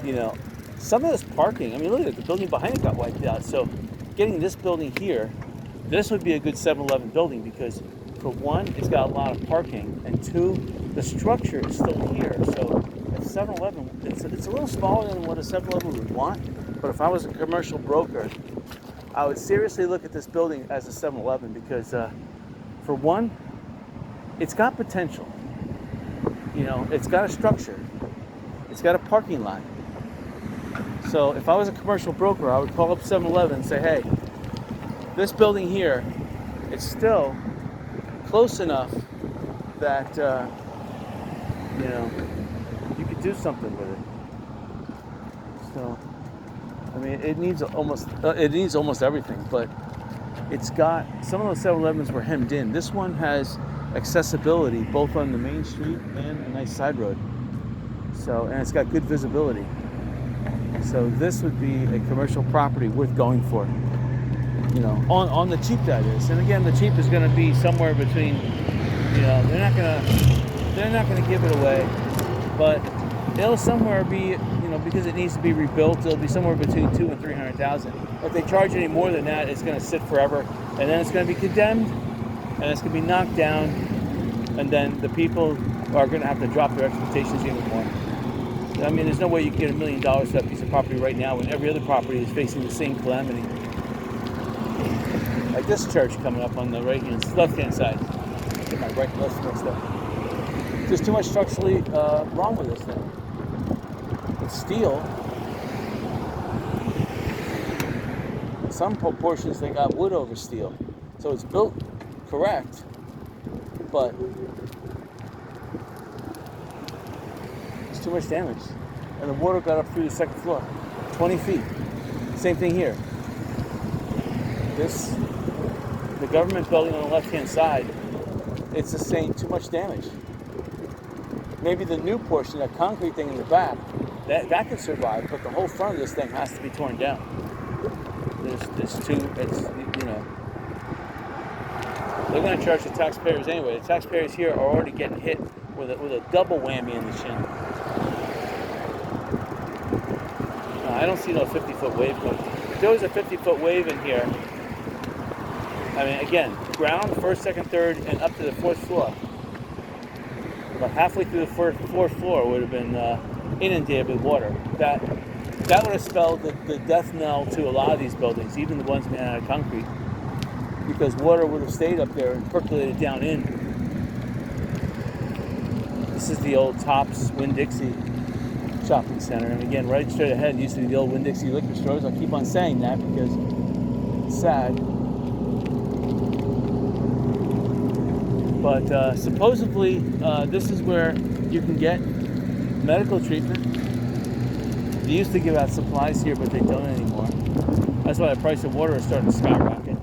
you know, some of this parking. I mean, look at it. The building behind it got wiped out. So getting this building here, this would be a good 7-Eleven building because, for one, it's got a lot of parking, and two, the structure is still here. So at 7-Eleven, it's a little smaller than what a 7-Eleven would want, but if I was a commercial broker, I would seriously look at this building as a 7-Eleven because, for one, it's got potential. You know, it's got a structure. It's got a parking lot. So if I was a commercial broker, I would call up 7-Eleven and say, hey, this building here, it's still close enough that, you know, you could do something with it. So, I mean, it needs almost everything, but it's got, some of those 7-Elevens were hemmed in. This one has accessibility both on the main street and a nice side road. So, and it's got good visibility. So this would be a commercial property worth going for. You know, on the cheap, that is. And again, the cheap is going to be somewhere between, you know, they're not gonna give it away, but it'll somewhere be, you know, because it needs to be rebuilt, it'll be somewhere between $200,000 and $300,000. If they charge any more than that, it's going to sit forever, and then it's going to be condemned, and it's going to be knocked down, and then the people are going to have to drop their expectations even more. I mean, there's no way you can get $1 million for that piece of property right now when every other property is facing the same calamity. Like this church coming up on the left-hand side. Get my right and left mixed up. There's too much structurally wrong with this thing. It's steel. Some portions they got wood over steel, so it's built correct, but it's too much damage. And the water got up through the second floor, 20 feet. Same thing here. The government building on the left-hand side, it's the same, too much damage. Maybe the new portion, that concrete thing in the back, that can survive, but the whole front of this thing has to be torn down. There's two, it's, you know, they're going to charge the taxpayers anyway. The taxpayers here are already getting hit with a double whammy in the chin. I don't see no 50-foot wave coming. If there was a 50-foot wave in here, I mean, again, ground, first, second, third, and up to the fourth floor. About halfway through the fourth floor would have been inundated with water. That would have spelled the death knell to a lot of these buildings, even the ones made out of concrete, because water would have stayed up there and percolated down in. This is the old Tops Winn-Dixie shopping center, and again, right straight ahead used to be the old Winn-Dixie liquor stores. I keep on saying that because it's sad. But supposedly, this is where you can get medical treatment. They used to give out supplies here, but they don't anymore. That's why the price of water is starting to skyrocket.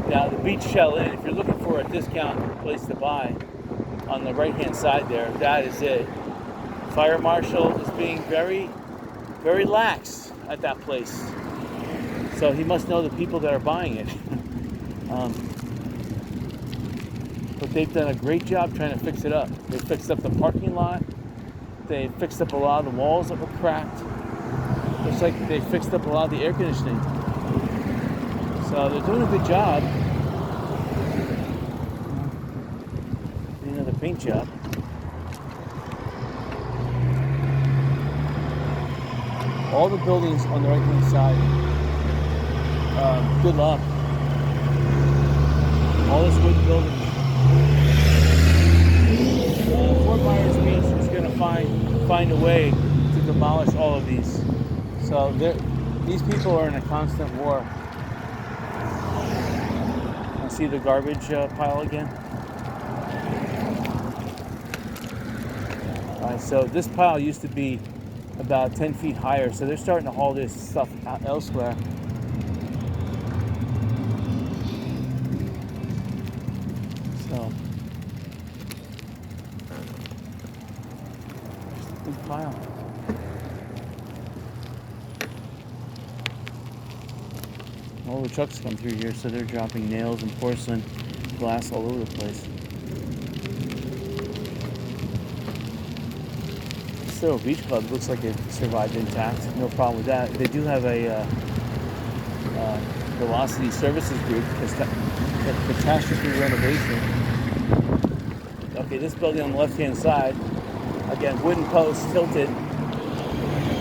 Now, the Beach Shell Inn, if you're looking for a discount place to buy, on the right-hand side there, that is it. Fire marshal is being very, very lax at that place. So he must know the people that are buying it. But they've done a great job trying to fix it up. They fixed up the parking lot. They fixed up a lot of the walls that were cracked. Looks like they fixed up a lot of the air conditioning. So they're doing a good job. Another paint job. All the buildings on the right-hand side, good luck. All this wooden buildings. Fort Myers Beach is going to find a way to demolish all of these. So these people are in a constant war. I see the garbage pile again. So this pile used to be about 10 feet higher, so they're starting to haul this stuff out elsewhere. So, big pile. All the trucks come through here, so they're dropping nails and porcelain glass all over the place. Little beach club looks like it survived intact. No problem with that. They do have a Velocity Services Group, catastrophe renovation. Okay, this building on the left-hand side, again, wooden posts tilted.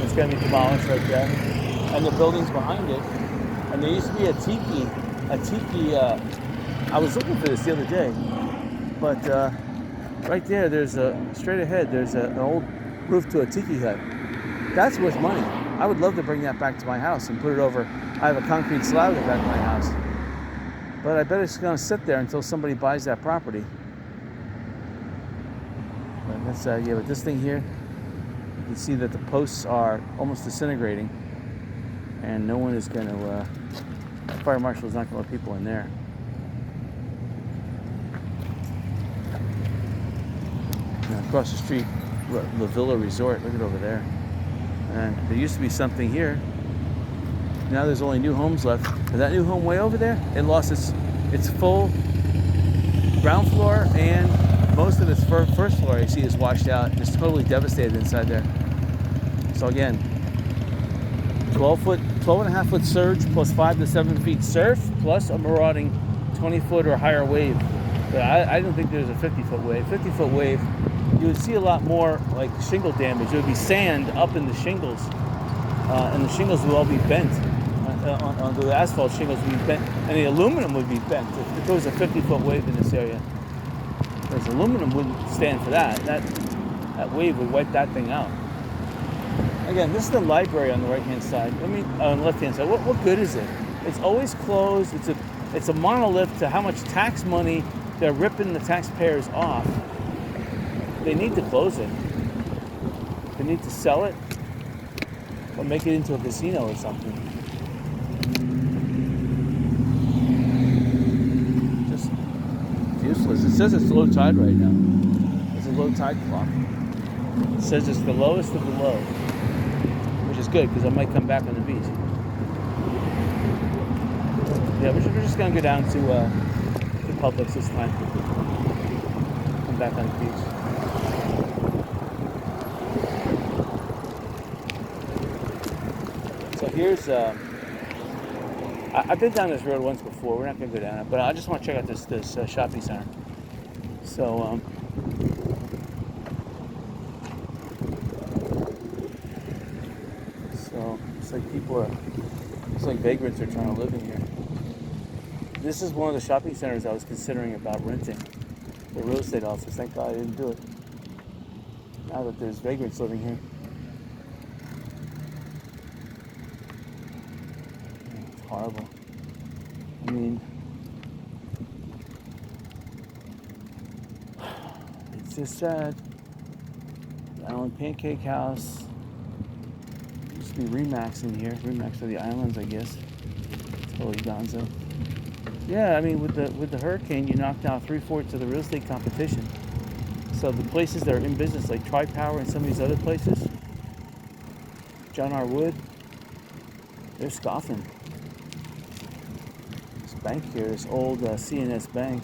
It's going to be demolished right there. And the buildings behind it. And there used to be a tiki. I was looking for this the other day, but right there, straight ahead, there's an old roof to a tiki hut. That's worth money. I would love to bring that back to my house and put it over. I have a concrete slab at the back of my house, but I bet it's going to sit there until somebody buys that property. But that's but this thing here, you can see that the posts are almost disintegrating, and no one is going to. Fire marshal is not going to let people in there. Now, across the street, La Villa Resort, look at over there. And there used to be something here. Now there's only new homes left. And that new home way over there, it lost its full ground floor, and most of its first floor, you see, is washed out. It's totally devastated inside there. So again, 12 and a half foot surge plus 5 to 7 feet surf plus a marauding 20 foot or higher wave. But I don't think there's a 50-foot wave. 50-foot wave, you would see a lot more like shingle damage. There would be sand up in the shingles, and the shingles would all be bent. On the asphalt shingles would be bent, and the aluminum would be bent if there was a 50-foot wave in this area. Because aluminum wouldn't stand for that. That wave would wipe that thing out. Again, this is the library on the right-hand side. On the left-hand side. What good is it? It's always closed. It's a monolith to how much tax money they're ripping the taxpayers off. They need to close it. They need to sell it or make it into a casino or something. Just useless. It says it's low tide right now. It's a low tide clock. It says it's the lowest of the low, which is good because I might come back on the beach. Yeah, we're just going to go down to Publix this time. Come back on the beach. So here's, I've been down this road once before. We're not going to go down it, but I just want to check out this shopping center. So, it's like vagrants are trying to live in here. This is one of the shopping centers I was considering about renting. The real estate office. Thank God I didn't do it. Now that there's vagrants living here. It's horrible. I mean, just sad. Island Pancake House. Used to be Remax in here. Remax for the islands, I guess. Totally gonzo. Yeah, I mean, with the hurricane, you knocked out 3/4 of the real estate competition. So the places that are in business, like Tri-Power and some of these other places, John R. Wood, they're scoffing. This bank here, this old CNS bank.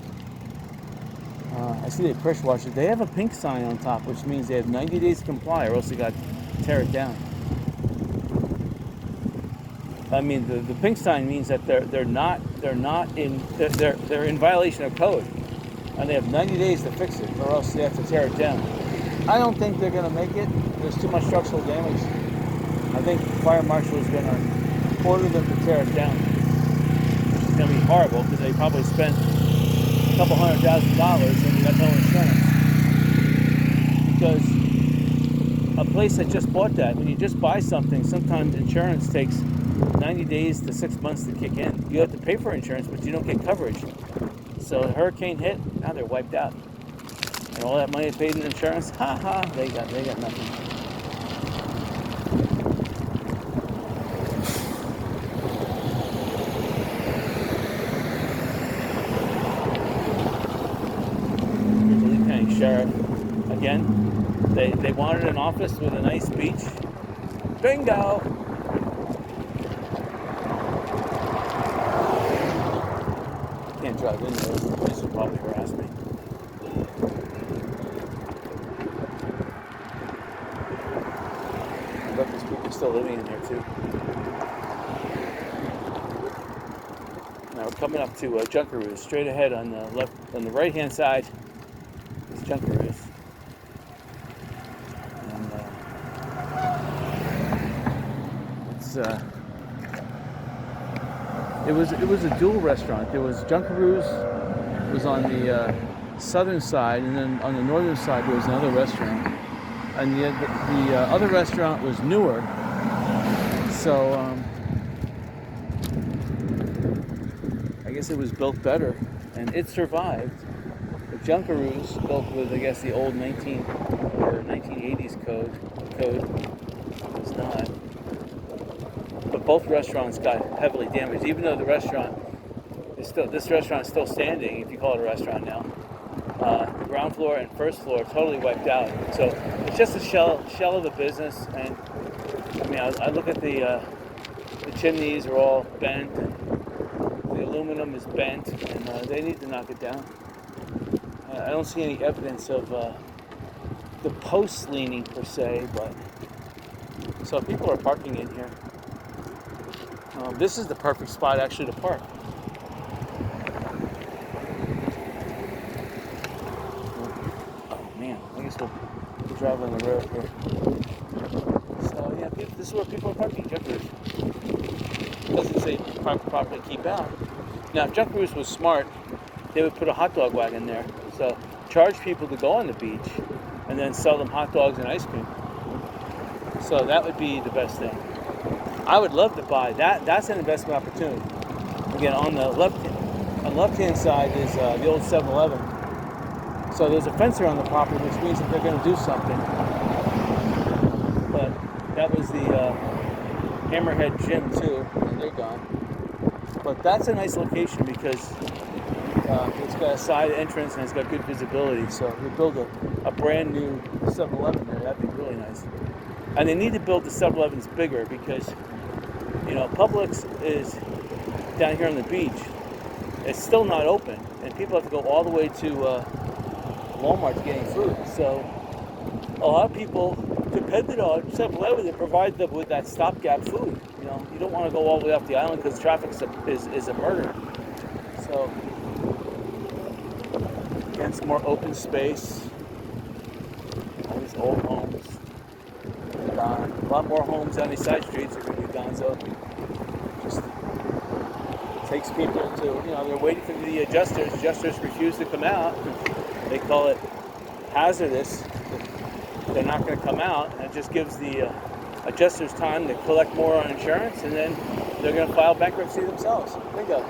I see they pressure wash it. They have a pink sign on top, which means they have 90 days to comply, or else they got to tear it down. I mean, the pink sign means that they're in violation of code, and they have 90 days to fix it, or else they have to tear it down. I don't think they're going to make it. There's too much structural damage. I think the fire marshal is going to order them to tear it down. It's going to be horrible because they probably spent a couple $100,000 and you got no insurance. Because a place that just bought that, when you just buy something, sometimes insurance takes 90 days to 6 months to kick in. You have to pay for insurance, but you don't get coverage. So the hurricane hit, now they're wiped out. And all that money they paid in insurance, they got nothing. Sheriff. Again, they wanted an office with a nice beach. Bingo! Can't drive in there. This will probably harass me. I bet there's people still living in here too. Now we're coming up to Junkaroo. Straight ahead on the left, on the right-hand side. Junkaroos. And it was a dual restaurant. There was Junkaroos was on the southern side, and then on the northern side there was another restaurant. And the other restaurant was newer. So I guess it was built better, and it survived. Junkaroos, built with, I guess, the old 1980s code was not. But both restaurants got heavily damaged, even though the restaurant is still, this restaurant is still standing, if you call it a restaurant now. The ground floor and first floor totally wiped out. So it's just a shell of the business. And I mean, I look at the chimneys are all bent, and the aluminum is bent, and they need to knock it down. I don't see any evidence of the posts leaning per se, but so people are parking in here. This is the perfect spot actually to park. Oh man, I guess we'll drive on the road here. So yeah, this is where people are parking. Junkaroos. Doesn't say properly keep out. Now, if Junkaroos was smart, they would put a hot dog wagon there. So charge people to go on the beach and then sell them hot dogs and ice cream. So that would be the best thing. I would love to buy that. That's an investment opportunity. Again, on the left-hand side is the old 7-Eleven. So there's a fence around the property, which means that they're going to do something. But that was the Hammerhead Gym too, and they're gone. But that's a nice location because it's got a side entrance and it's got good visibility. So if we build a brand new 7-Eleven there, that'd be really nice. And they need to build the 7-Elevens bigger because, you know, Publix is down here on the beach. It's still not open, and people have to go all the way to Walmart to get any food. So a lot of people depended on 7-Eleven to provide them with that stopgap food. You know, you don't want to go all the way off the island because traffic is a murder. So again, some more open space. All these old homes. A lot more homes on these side streets are going to be gonzo. Just takes people to, you know, they're waiting for the adjusters. Adjusters refuse to come out. They call it hazardous. They're not going to come out. And it just gives the adjusters time to collect more on insurance, and then they're going to file bankruptcy themselves. Bingo.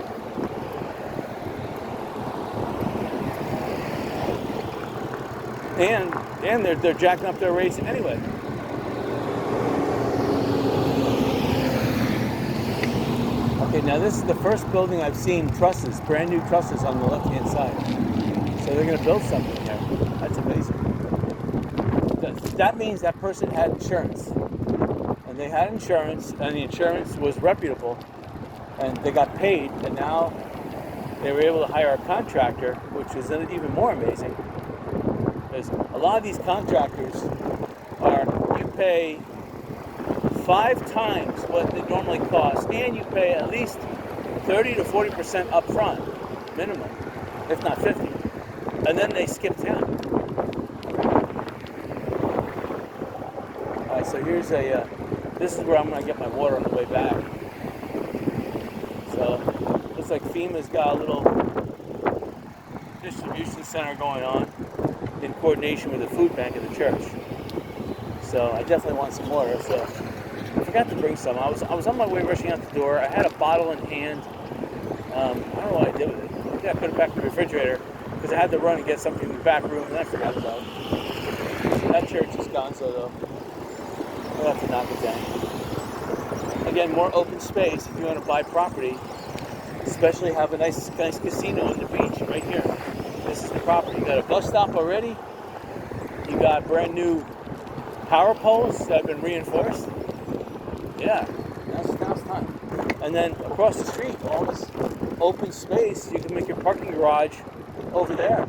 and they're jacking up their rates anyway. Okay, now this is the first building I've seen trusses, brand new trusses on the left-hand side. So they're going to build something here. That's amazing. That means that person had insurance. And they had insurance, and the insurance was reputable. And they got paid, and now they were able to hire a contractor, which is even more amazing. Because a lot of these contractors you pay 5 times what they normally cost, and you pay at least 30 to 40% up front, minimum, if not 50. And then they skip town. Alright, so here's this is where I'm going to get my water on the way back. So, looks like FEMA's got a little distribution center going on in coordination with the food bank of the church. So, I definitely want some water, so I forgot to bring some. I was on my way rushing out the door. I had a bottle in hand. I don't know what I did with it. I think I put it back in the refrigerator because I had to run and get something in the back room, and I forgot about it. So that church is gone, so though I'll have to knock it down. Again, more open space if you want to buy property, especially have a nice casino on the beach right here. This is the property. You got a bus stop already. You got brand new power poles that have been reinforced. Yeah, now's time. And then across the street, all this open space, you can make your parking garage over there.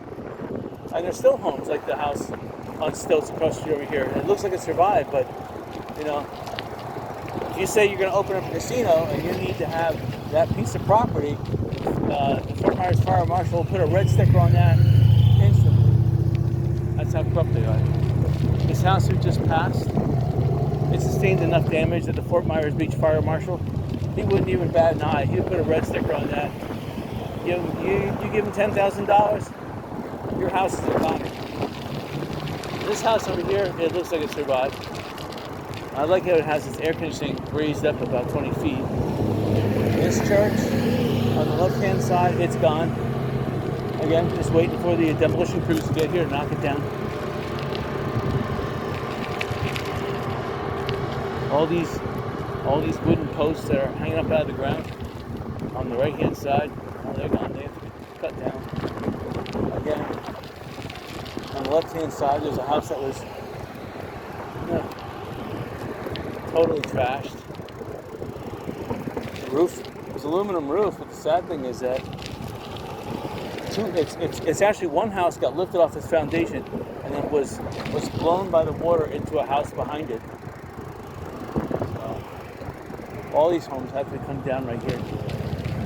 And there's still homes like the house on stilts across the street over here. And it looks like it survived, but you know, if you say you're going to open up a casino and you need to have that piece of property, the Fort Myers Fire Marshal will put a red sticker on that instantly. That's how corrupt they are. This house we just passed, it sustained enough damage that the Fort Myers Beach Fire Marshal, he wouldn't even bat an eye. He would put a red sticker on that. You give him $10,000, your house is a copy. This house over here, it looks like it survived. I like how it has its air conditioning raised up about 20 feet. This church, on the left-hand side, it's gone. Again, just waiting for the demolition crews to get here to knock it down. All these wooden posts that are hanging up out of the ground on the right-hand side, oh, they're gone. They have to be cut down. Again, on the left-hand side, there's a house that was totally trashed. The roof was aluminum roof, but the sad thing is that it's actually one house got lifted off its foundation and then was blown by the water into a house behind it. So, all these homes have to come down right here.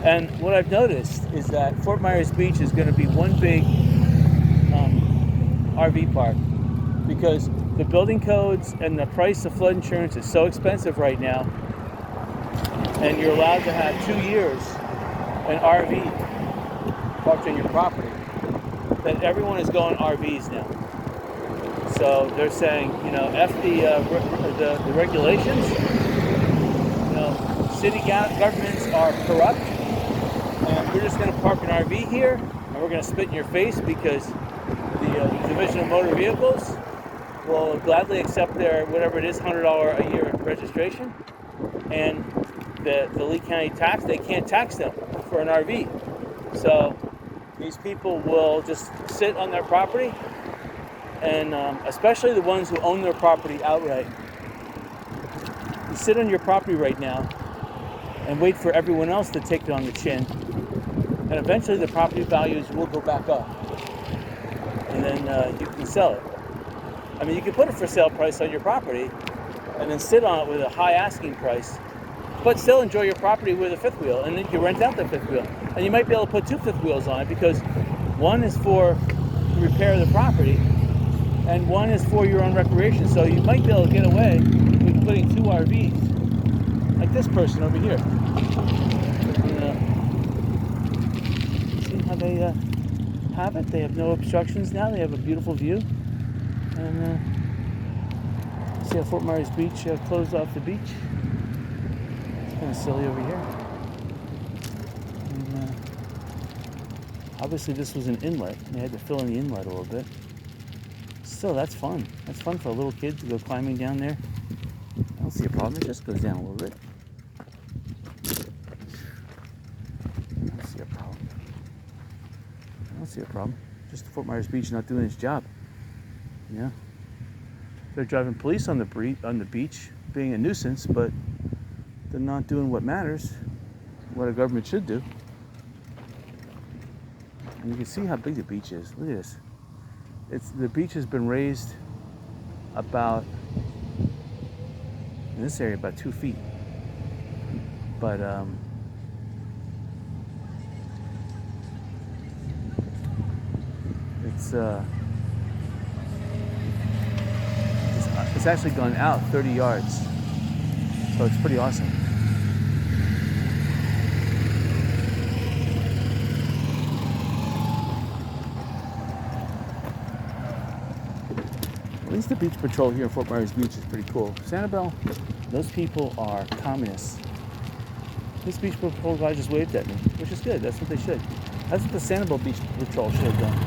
And what I've noticed is that Fort Myers Beach is going to be one big RV park because the building codes and the price of flood insurance is so expensive right now, and you're allowed to have 2 years an RV parked on your property, that everyone is going RVs now. So they're saying, F the regulations. City governments are corrupt, and we're just going to park an RV here, and we're going to spit in your face because the Division of Motor Vehicles will gladly accept their, whatever it is, $100 a year registration. And the Lee County tax, they can't tax them for an RV. So these people will just sit on their property, and especially the ones who own their property outright. You sit on your property right now and wait for everyone else to take it on the chin. And eventually the property values will go back up. And then you can sell it. I mean, you can put a for sale price on your property and then sit on it with a high asking price, but still enjoy your property with a fifth wheel, and then you can rent out the fifth wheel. And you might be able to put 2 fifth wheels on it because one is for the repair of the property and one is for your own recreation. So you might be able to get away with putting 2 RVs, like this person over here. See how they have it? They have no obstructions now. They have a beautiful view. And see how Fort Myers Beach closed off the beach. It's kind of silly over here. And, obviously this was an inlet. They had to fill in the inlet a little bit. still, that's fun. That's fun for a little kid to go climbing down there. I don't see a problem. It just goes down a little bit. I don't see a problem. I don't see a problem. Just Fort Myers Beach not doing its job. Yeah. They're driving police on the beach, being a nuisance, but they're not doing what matters, what a government should do. And you can see how big the beach is. Look at this. The beach has been raised about, in this area, about 2 feet. But it's actually gone out 30 yards. So it's pretty awesome. At least the beach patrol here in Fort Myers Beach is pretty cool. Sanibel, those people are communists. This beach patrol guy just waved at me, which is good. That's what they should. That's what the Sanibel Beach Patrol should have done.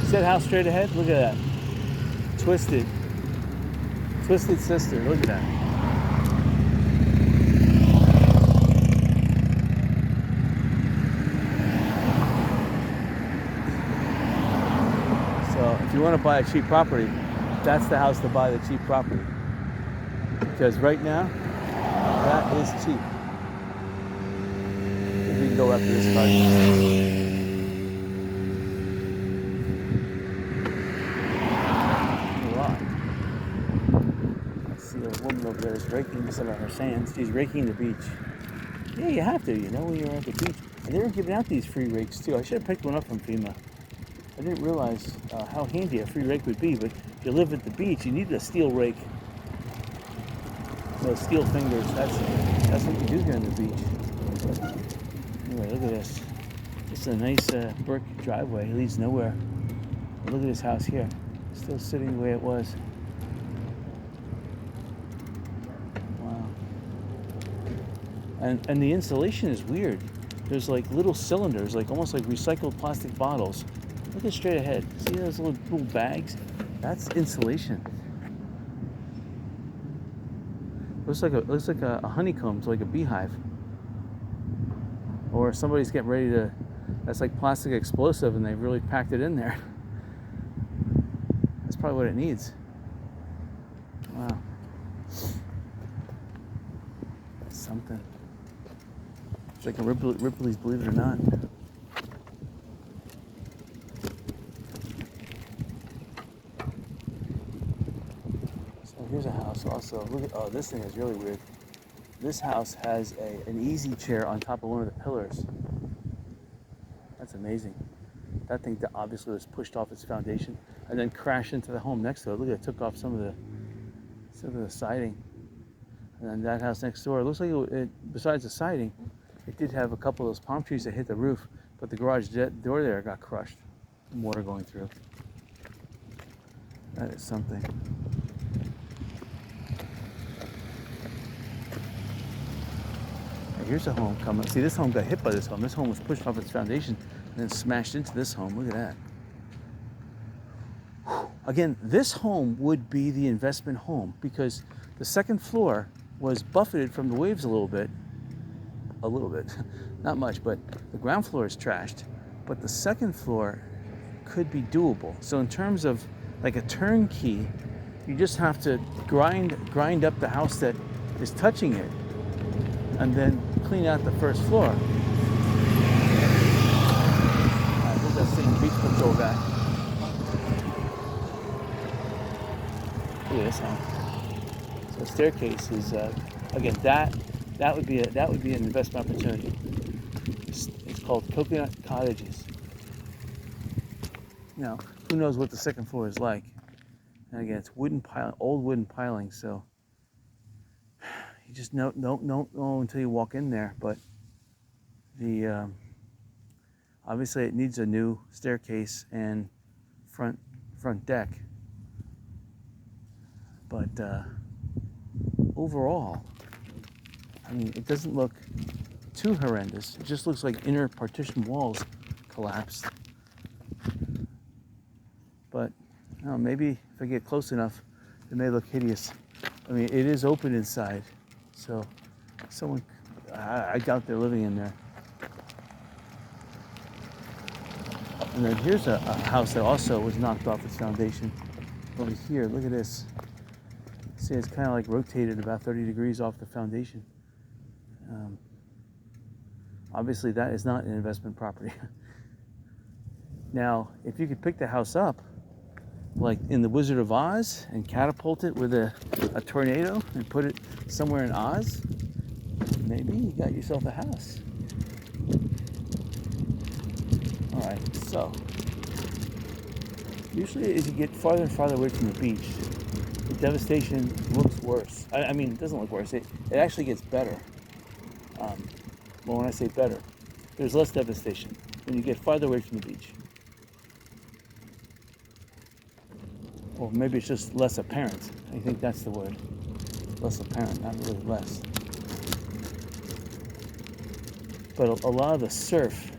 See that house straight ahead? Look at that. Twisted sister. Look at that. So if you want to buy a cheap property, that's the house to buy, the cheap property. Because right now, that is cheap. We can go after this car. Over there is raking some of her sand. She's raking the beach. Yeah, you have to, when you're at the beach. And they were giving out these free rakes too. I should have picked one up from FEMA. I didn't realize how handy a free rake would be, but if you live at the beach, you need a steel rake. Those steel fingers, that's what you do here on the beach. Anyway, look at this. This is a nice brick driveway. It leads nowhere. But look at this house here. Still sitting the way it was. And the insulation is weird. There's like little cylinders, like almost like recycled plastic bottles. Look at straight ahead. See those little bags? That's insulation. Looks like a honeycomb, like a beehive. Or somebody's getting ready to. That's like plastic explosive, and they've really packed it in there. That's probably what it needs. Wow. That's something. It's like a Ripley's Believe It or Not. So here's a house also. Look at, this thing is really weird. This house has an easy chair on top of one of the pillars. That's amazing. That thing obviously was pushed off its foundation and then crashed into the home next to it. Look at it, took off some of the siding. And then that house next door, it looks like besides the siding, it did have a couple of those palm trees that hit the roof, but the garage door there got crushed. Water going through. That is something. Here's a home coming. See, this home got hit by this home. This home was pushed off its foundation and then smashed into this home. Look at that. Again, this home would be the investment home because the second floor was buffeted from the waves a little bit, not much, but the ground floor is trashed, but the second floor could be doable. So in terms of like a turnkey, you just have to grind up the house that is touching it and then clean out the first floor. There's that same beach patrol guy. Look at this house. So staircase is again that would be an investment opportunity. It's called Coconut Cottages. Now, who knows what the second floor is like? And again, it's old wooden piling, so you just don't know until you walk in there. But obviously it needs a new staircase and front deck. But overall, I mean, it doesn't look too horrendous. It just looks like inner partition walls collapsed. Oh, maybe if I get close enough, it may look hideous. I mean, it is open inside, so someone, I doubt they're living in there. And then here's a house that also was knocked off its foundation. Over here, look at this. See, it's kind of like rotated about 30 degrees off the foundation. Obviously, that is not an investment property. Now, if you could pick the house up, like in The Wizard of Oz, and catapult it with a tornado and put it somewhere in Oz, maybe you got yourself a house. All right, so usually as you get farther and farther away from the beach, the devastation looks worse. I mean, it doesn't look worse. It actually gets better. Well, when I say better, there's less devastation when you get farther away from the beach. Or maybe it's just less apparent. I think that's the word. Less apparent, not really less. But a lot of the surf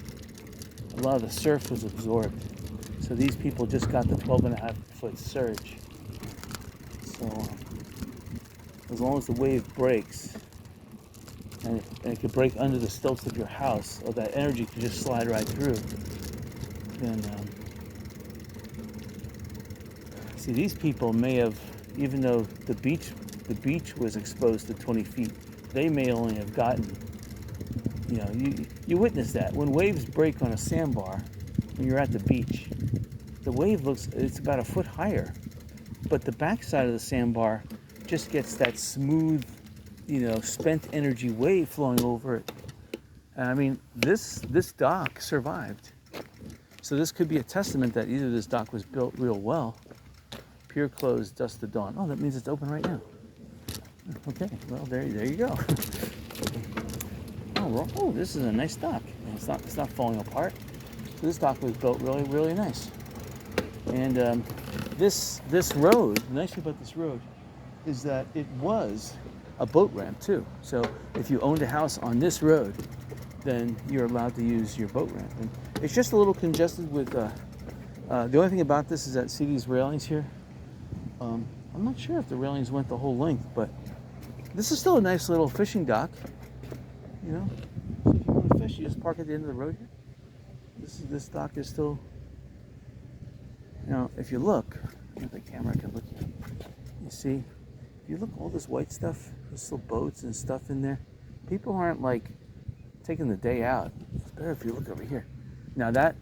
was absorbed. So these people just got the 12.5-foot surge. So as long as the wave breaks, and it could break under the stilts of your house, or that energy could just slide right through, then see, these people may have, even though the beach was exposed to 20 feet, they may only have gotten, you witness that. When waves break on a sandbar, when you're at the beach, the wave it's about a foot higher. But the backside of the sandbar just gets that smooth, spent energy wave flowing over it. And I mean, this dock survived. So this could be a testament that either this dock was built real well, pier closed, dusk to dawn. Oh, that means it's open right now. Okay, well, there you go. Oh, this is a nice dock. And it's not falling apart. So this dock was built really, really nice. And this road, the nice thing about this road is that it was a boat ramp too. So if you owned a house on this road, then you're allowed to use your boat ramp. And it's just a little congested with, the only thing about this is that, see these railings here? I'm not sure if the railings went the whole length, but this is still a nice little fishing dock. So if you want to fish, you just park at the end of the road here. This dock is still, if you look, if the camera can look here, you see, if you look, all this white stuff, there's still boats and stuff in there. People aren't like taking the day out. It's better if you look over here. Now that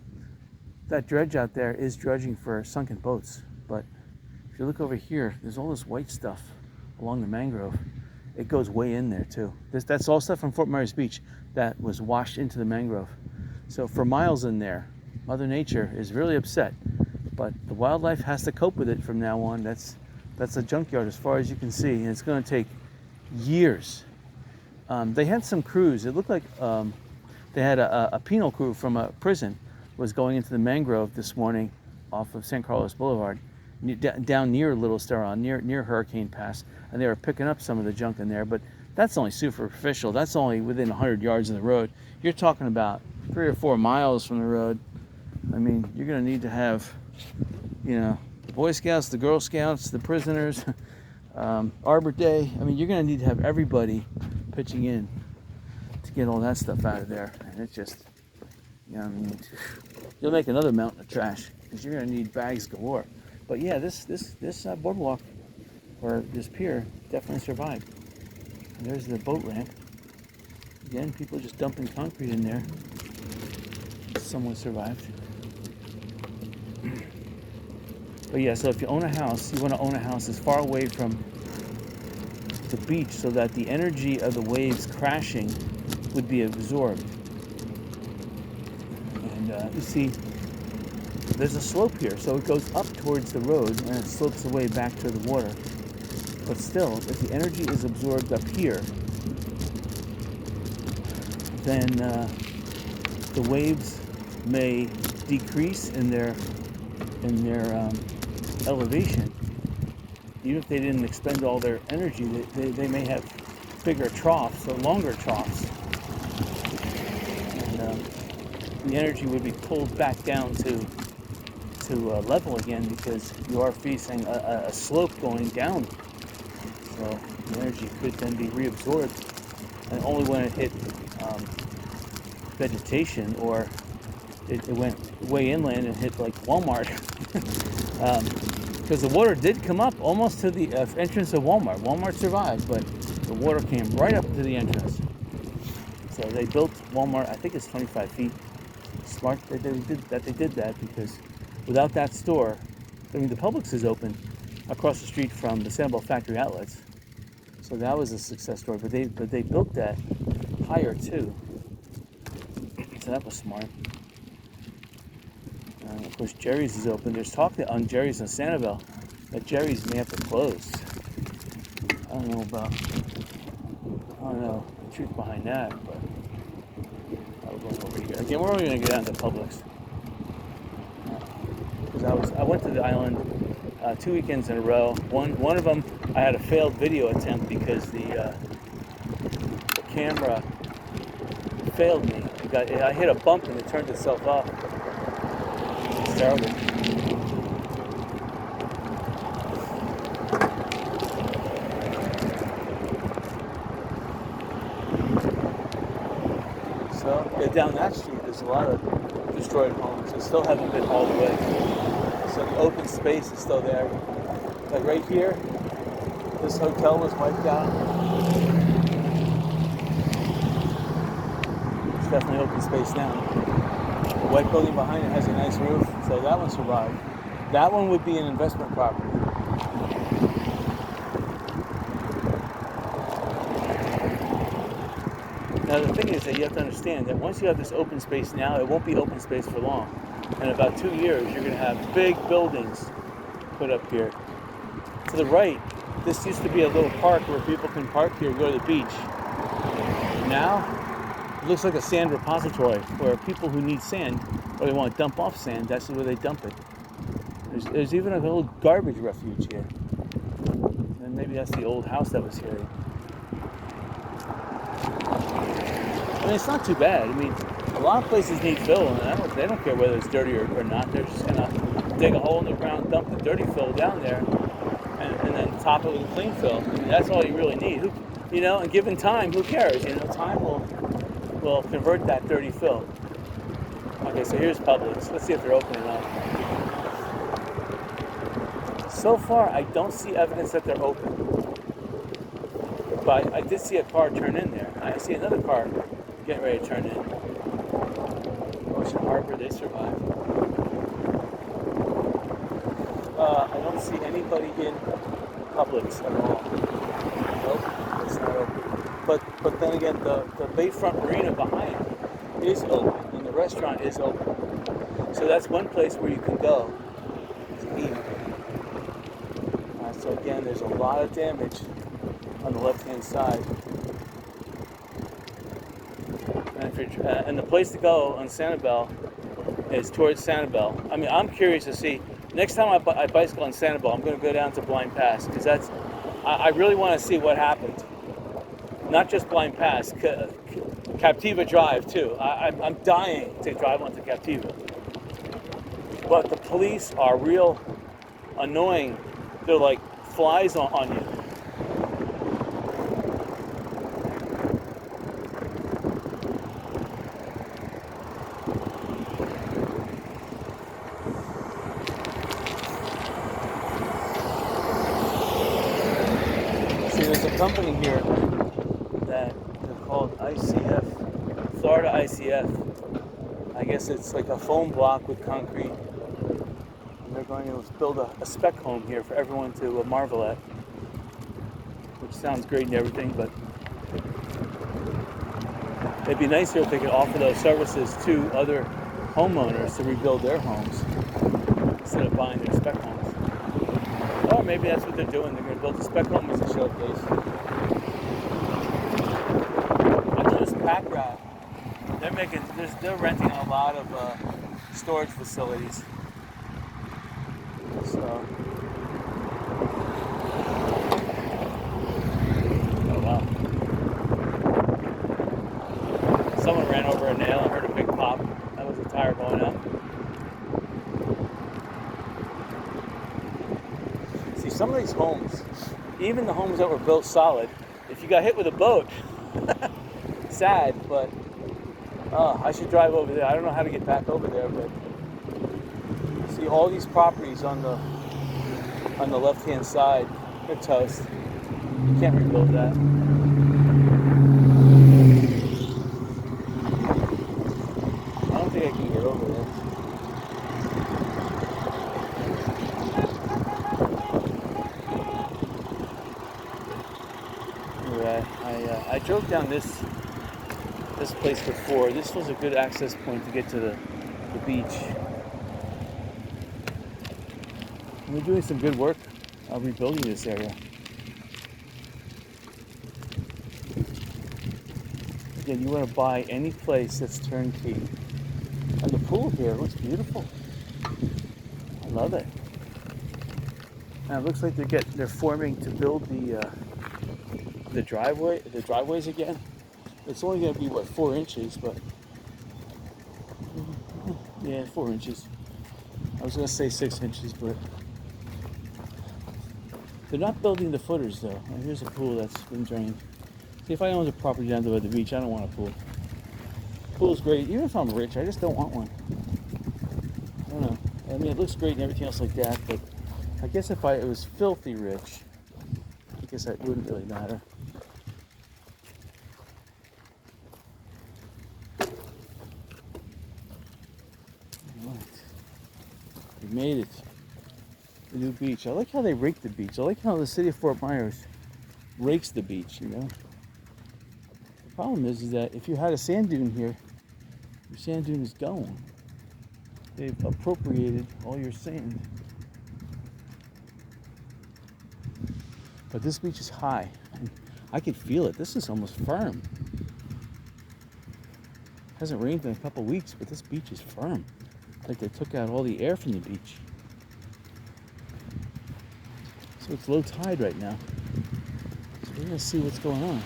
dredge out there is dredging for sunken boats, but if you look over here, there's all this white stuff along the mangrove. It goes way in there too. That's all stuff from Fort Myers Beach that was washed into the mangrove. So for miles in there, Mother Nature is really upset, but the wildlife has to cope with it from now on. That's a junkyard as far as you can see, and it's going to take years. They had some crews. It looked like they had a penal crew from a prison was going into the mangrove this morning off of San Carlos Boulevard, down near Little Steron, near Hurricane Pass, and they were picking up some of the junk in there. But that's only superficial. That's only within 100 yards of the road. You're talking about 3 or 4 miles from the road. I mean, you're going to need to have, the Boy Scouts, the Girl Scouts, the prisoners, Arbor Day. I mean, you're going to need to have everybody pitching in to get all that stuff out of there. And it's just, you'll make another mountain of trash because you're going to need bags galore. But yeah, this boardwalk or this pier definitely survived. And there's the boat ramp. Again, people just dumping concrete in there. Someone survived. But yeah, so if you own a house, you want to own a house as far away from the beach so that the energy of the waves crashing would be absorbed. And you see, there's a slope here, so it goes up towards the road and it slopes away back to the water. But still, if the energy is absorbed up here, then the waves may decrease in their elevation. Even if they didn't expend all their energy, they may have bigger troughs or longer troughs. And the energy would be pulled back down to to level again because you are facing a slope going down. So the energy could then be reabsorbed, and only when it hit vegetation or it went way inland and hit like Walmart. Because the water did come up almost to the entrance of Walmart. Walmart survived, but the water came right up to the entrance. So they built Walmart, I think it's 25 feet. Smart that they did that because without that store, I mean the Publix is open across the street from the Sanibel factory outlets. So that was a success story, but they built that higher too. So that was smart. And of course, Jerry's is open. There's talk that on Jerry's and Sanibel that Jerry's may have to close. I don't know the truth behind that, but we're going over here. Again, we're only going to get down to Publix. Because I went to the island 2 weekends in a row. One of them, I had a failed video attempt because the camera failed me. I hit a bump and it turned itself off. It's terrible. So, yeah, down that street, there's a lot of destroyed homes that still haven't been hauled away. So the open space is still there. Like right here, this hotel was wiped out. It's definitely open space now. The white building behind it has a nice roof, so that one survived. That one would be an investment property. Now the thing is that you have to understand that once you have this open space now, it won't be open space for long. In about 2 years, you're going to have big buildings put up here. To the right, this used to be a little park where people can park here and go to the beach. Now, it looks like a sand repository where people who need sand or they want to dump off sand, that's where they dump it. There's even a little garbage refuge here. And maybe that's the old house that was here. I mean, it's not too bad. I mean, a lot of places need fill, and they don't care whether it's dirty or not. They're just going to dig a hole in the ground, dump the dirty fill down there, and then top it with a clean fill. I mean, that's all you really need. And given time, who cares? Time will convert that dirty fill. Okay, so here's Publix. Let's see if they're open or not. So far, I don't see evidence that they're open. But I did see a car turn in there. I see another car getting ready to turn in. Ocean Harbor, they survived. I don't see anybody in Publix at all. Nope, it's not open. But then again, the Bayfront Marina behind is open, and the restaurant is open. So that's one place where you can go to eat. So again, there's a lot of damage on the left-hand side. And the place to go on Sanibel is towards Sanibel. I mean, I'm curious to see. Next time I bicycle on Sanibel, I'm going to go down to Blind Pass because I really want to see what happened. Not just Blind Pass, Captiva Drive too. I'm dying to drive onto Captiva. But the police are real annoying. They're like flies on you. There's a company here that they're called ICF, Florida ICF. I guess it's like a foam block with concrete. And they're going to build a spec home here for everyone to marvel at. Which sounds great and everything, but it'd be nicer if they could offer those services to other homeowners to rebuild their homes instead of buying their spec homes. Or maybe that's what they're doing. They're going to build a spec home as a showcase. I noticed Pack Rat. They're renting a lot of storage facilities. So, oh wow! Someone ran over a nail and heard a big pop. That was a tire going out. some of these homes, even the homes that were built solid, if you got hit with a boat, sad, but I should drive over there. I don't know how to get back over there, but see all these properties on the left-hand side, they're toast. You can't rebuild that. I don't think I can get over there. Anyway, I drove down this place before. This was a good access point to get to the beach. And we're doing some good work rebuilding this area. Again, you want to buy any place that's turnkey. And the pool here looks beautiful. I love it. And it looks like they're forming to build the driveways again. It's only going to be, 4 inches, but yeah, 4 inches. I was going to say 6 inches, but they're not building the footers, though. And here's a pool that's been drained. See, if I owned a property down by the beach, I don't want a pool. Pool's great, even if I'm rich, I just don't want one. I don't know. I mean, it looks great and everything else like that, but I guess if it was filthy rich, I guess that wouldn't really matter. We made it. The new beach. I like how they rake the beach. I like how the city of Fort Myers rakes the beach, you know. The problem is that if you had a sand dune here, your sand dune is gone. They've appropriated all your sand. But this beach is high. And I can feel it. This is almost firm. It hasn't rained in a couple weeks, but this beach is firm. Like they took out all the air from the beach. So it's low tide right now. So we're gonna see what's going on.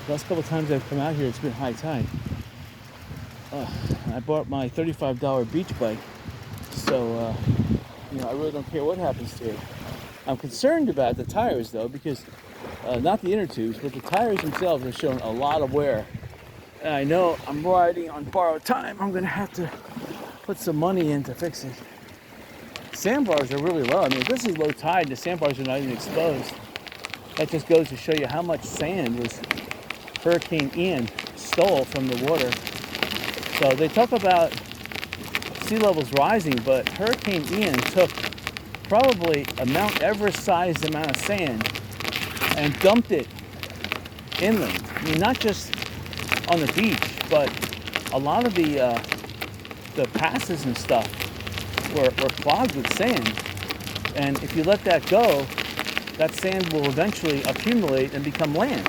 The last couple of times I've come out here, it's been high tide. I bought my $35 beach bike, so I really don't care what happens to it. I'm concerned about the tires though, because not the inner tubes, but the tires themselves are showing a lot of wear. And I know I'm riding on borrowed time. I'm gonna have to put some money in to fix it. Sandbars are really low. I mean, if this is low tide, the sandbars are not even exposed. That just goes to show you how much sand was Hurricane Ian stole from the water. So they talk about sea levels rising, but Hurricane Ian took probably a Mount Everest-sized amount of sand and dumped it inland. I mean, not just on the beach, but a lot of the passes and stuff were clogged with sand. And if you let that go, that sand will eventually accumulate and become land.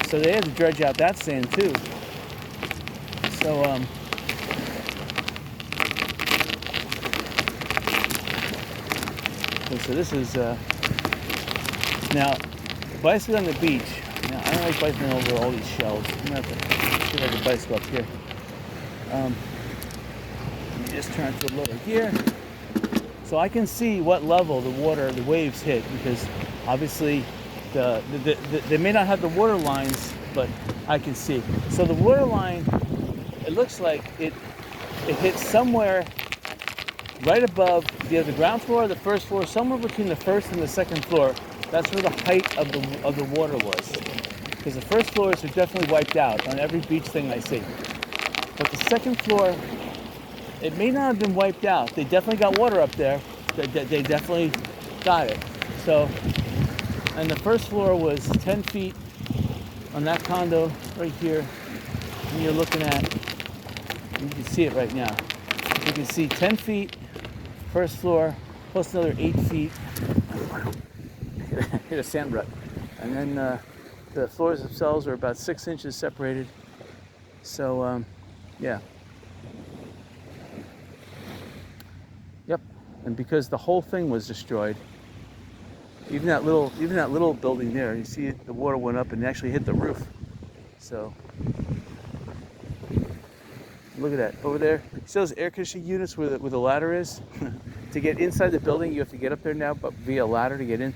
So they had to dredge out that sand too. So so this is now bicycle on the beach. Now I don't like bicycling over all these shells. I'm gonna have to see if I can bicycle up here. Let me just turn to a lower gear, so I can see what level the waves hit, because obviously they may not have the water lines, but I can see. So the water line, it looks like it hit somewhere right above the ground floor, the first floor, somewhere between the first and the second floor. That's where the height of the water was, because the first floors are definitely wiped out on every beach thing I see. But the second floor, it may not have been wiped out. They definitely got water up there. They definitely got it. So, and the first floor was 10 feet on that condo right here. And you're looking at, you can see it right now. You can see 10 feet, first floor, plus another 8 feet. Hit a sand rut. And then the floors themselves are about 6 inches separated. So, yeah. Yep. And because the whole thing was destroyed, even that little building there, you see the water went up and actually hit the roof. So look at that over there. See those air conditioning units where the ladder is? to get inside the building, you have to get up there now, but via ladder to get in.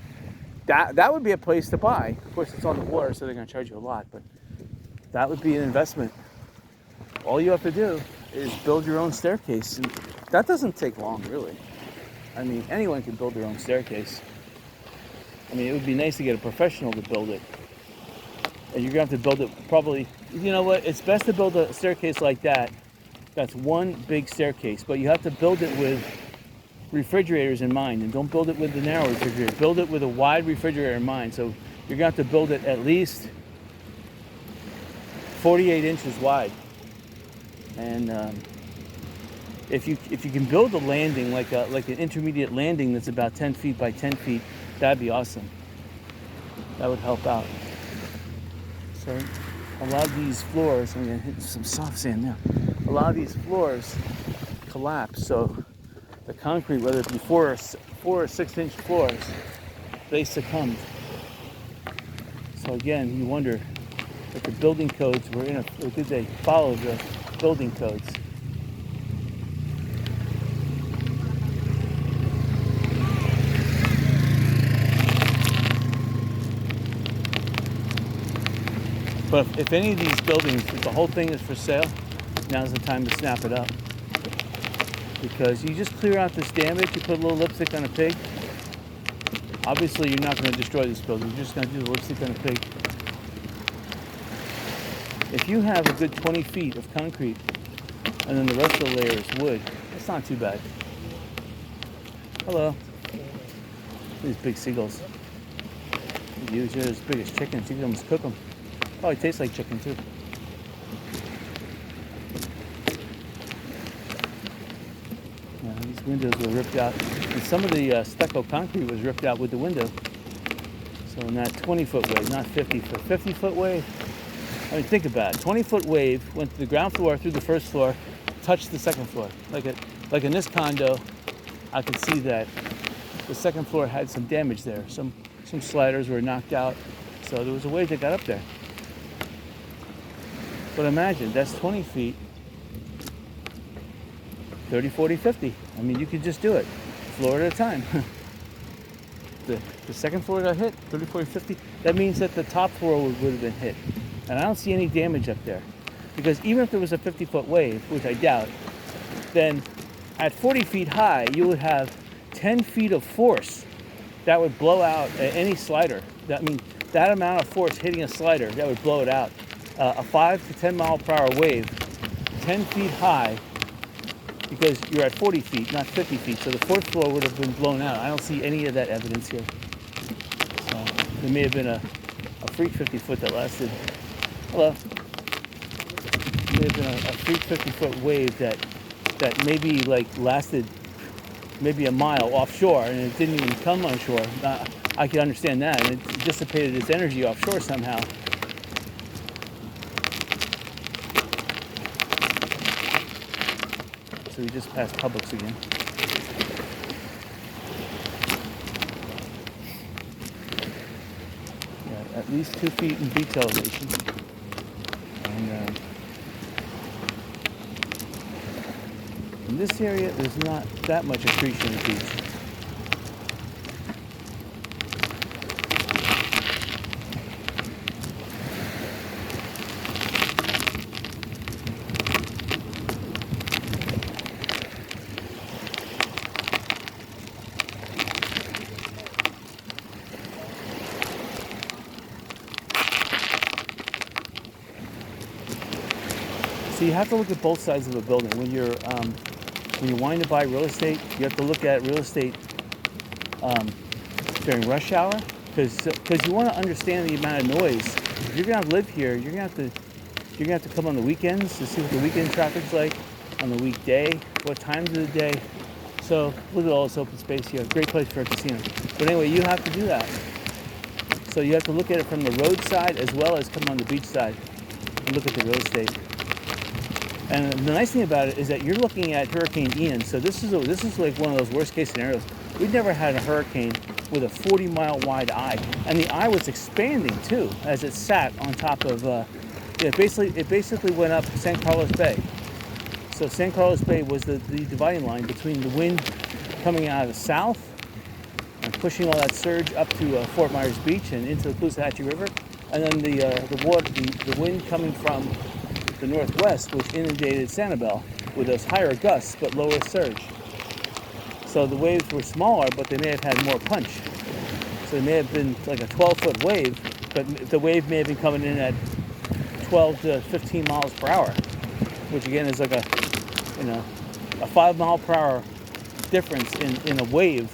That would be a place to buy. Of course, it's on the water, so they're going to charge you a lot, but that would be an investment. All you have to do is build your own staircase, and that doesn't take long, really. I mean, anyone can build their own staircase. I mean, it would be nice to get a professional to build it. And you're going to have to build it probably, you know what, it's best to build a staircase like that. That's one big staircase, but you have to build it with refrigerators in mind, and don't build it with the narrow refrigerator. Build it with a wide refrigerator in mind. So you're going to have to build it at least 48 inches wide. And if you can build a landing like an intermediate landing that's about 10 feet by 10 feet, that'd be awesome. That would help out. So a lot of these floors, I'm going to hit some soft sand now. A lot of these floors collapse, so the concrete, whether it be 4 or 6 inch floors, they succumbed. So again, you wonder if the building codes were or did they follow the building codes? But if any of these buildings, if the whole thing is for sale, now's the time to snap it up. Because you just clear out this damage, you put a little lipstick on a pig. Obviously, you're not going to destroy this building, you're just going to do the lipstick on a pig. If you have a good 20 feet of concrete, and then the rest of the layer is wood, it's not too bad. Hello. These big seagulls. Huge, they're as big as chickens, you can almost cook them. Probably tastes like chicken too. Yeah, these windows were ripped out, and some of the stucco concrete was ripped out with the window. So in that 20-foot wave, not 50-foot, 50-foot wave. I mean, think about it. 20-foot wave went to the ground floor through the first floor, touched the second floor. Like in this condo, I could see that the second floor had some damage there. Some sliders were knocked out, so there was a wave that got up there. But imagine, that's 20 feet, 30, 40, 50. I mean, you could just do it, floor at a time. The second floor got hit, 30, 40, 50. That means that the top floor would have been hit. And I don't see any damage up there. Because even if there was a 50-foot wave, which I doubt, then at 40 feet high, you would have 10 feet of force that would blow out any slider. That means that amount of force hitting a slider, that would blow it out. A 5 to 10 mile per hour wave, 10 feet high, because you're at 40 feet, not 50 feet. So the fourth floor would have been blown out. I don't see any of that evidence here. So there may have been a freak 50-foot that lasted, hello. There may have been a freak 50-foot wave that maybe lasted maybe a mile offshore, and it didn't even come on shore. I can understand that, and it dissipated its energy offshore somehow. So we just passed Publix again. Yeah, at least 2 feet in beach elevation. And in this area, there's not that much accretion of beach. So you have to look at both sides of a building. When you're wanting to buy real estate, you have to look at real estate during rush hour, because you want to understand the amount of noise. If you're gonna live here, you're gonna have to come on the weekends to see what the weekend traffic's like, on the weekday, what times of the day. So look at all this open space here. Great place for a casino. But anyway, you have to do that. So you have to look at it from the road side as well as come on the beach side and look at the real estate. And the nice thing about it is that you're looking at Hurricane Ian. So this is like one of those worst case scenarios. We've never had a hurricane with a 40-mile wide eye, and the eye was expanding too as it sat on top of. It basically went up San Carlos Bay. So San Carlos Bay was the dividing line between the wind coming out of the south and pushing all that surge up to Fort Myers Beach and into the Caloosahatchee River, and then the wind coming from the northwest, which inundated Sanibel with those higher gusts but lower surge. So the waves were smaller, but they may have had more punch. So it may have been like a 12-foot wave, but the wave may have been coming in at 12 to 15 miles per hour, which again is like a 5 mile per hour difference in a wave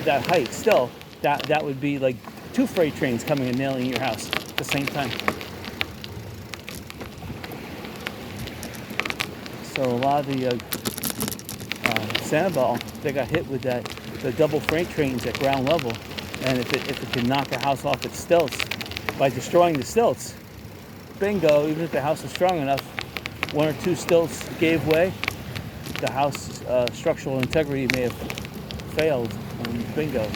that height. Still, that would be like 2 freight trains coming and nailing your house at the same time. So a lot of the Sanibel, they got hit with the double freight trains at ground level, and if it can knock a house off its stilts by destroying the stilts, bingo. Even if the house is strong enough, 1 or 2 stilts gave way, the house structural integrity may have failed, and bingo.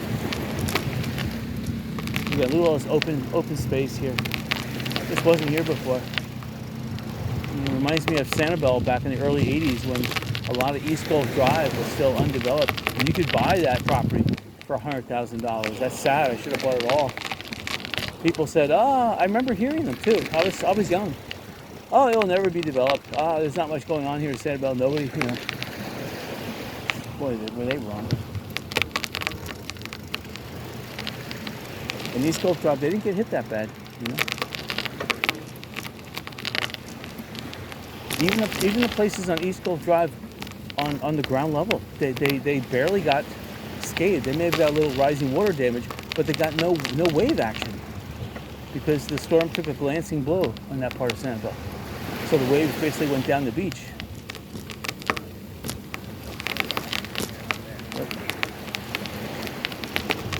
You got all this open space here. This wasn't here before. It reminds me of Sanibel back in the early 80s when a lot of East Gulf Drive was still undeveloped, and you could buy that property for $100,000. That's sad. I should have bought it all. People said, I remember hearing them too. I was young. Oh, it'll never be developed. There's not much going on here in Sanibel. Nobody, Boy, were they wrong. And East Gulf Drive, they didn't get hit that bad, Even the places on East Gulf Drive on the ground level, they barely got scathed. They may have got a little rising water damage, but they got no wave action because the storm took a glancing blow on that part of Sanibel. So the waves basically went down the beach.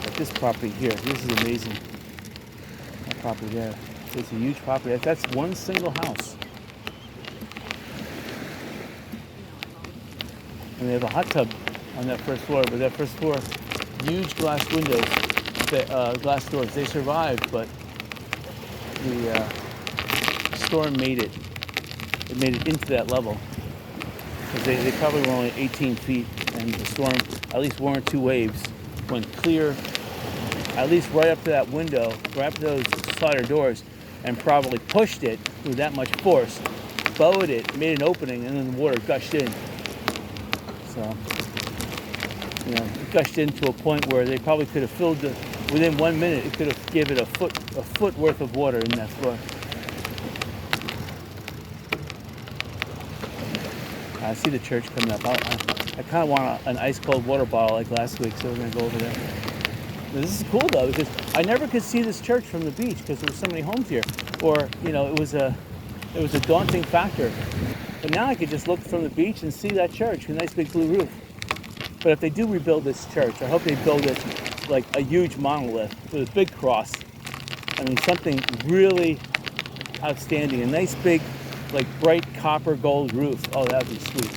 But this property here, this is amazing. That property there, it's a huge property. That's one single house. And they have a hot tub on that first floor, but that first floor, huge glass windows, glass doors. They survived, but the storm made it. It made it into that level. Because they probably were only 18 feet, and the storm, at least 1 or 2 waves, went clear, at least right up to that window, right up to those slider doors, and probably pushed it with that much force, bowed it, made an opening, and then the water gushed in. So, it gushed in to a point where they probably could have filled within 1 minute, it could have given it a foot worth of water in that floor. I see the church coming up. I kind of want an ice cold water bottle like last week, so we're going to go over there. But this is cool though, because I never could see this church from the beach because there were so many homes here, or it was a daunting factor. But now I could just look from the beach and see that church, a nice big blue roof. But if they do rebuild this church, I hope they build it like a huge monolith with a big cross. I mean, something really outstanding. A nice big, like bright copper gold roof. Oh, that'd be sweet.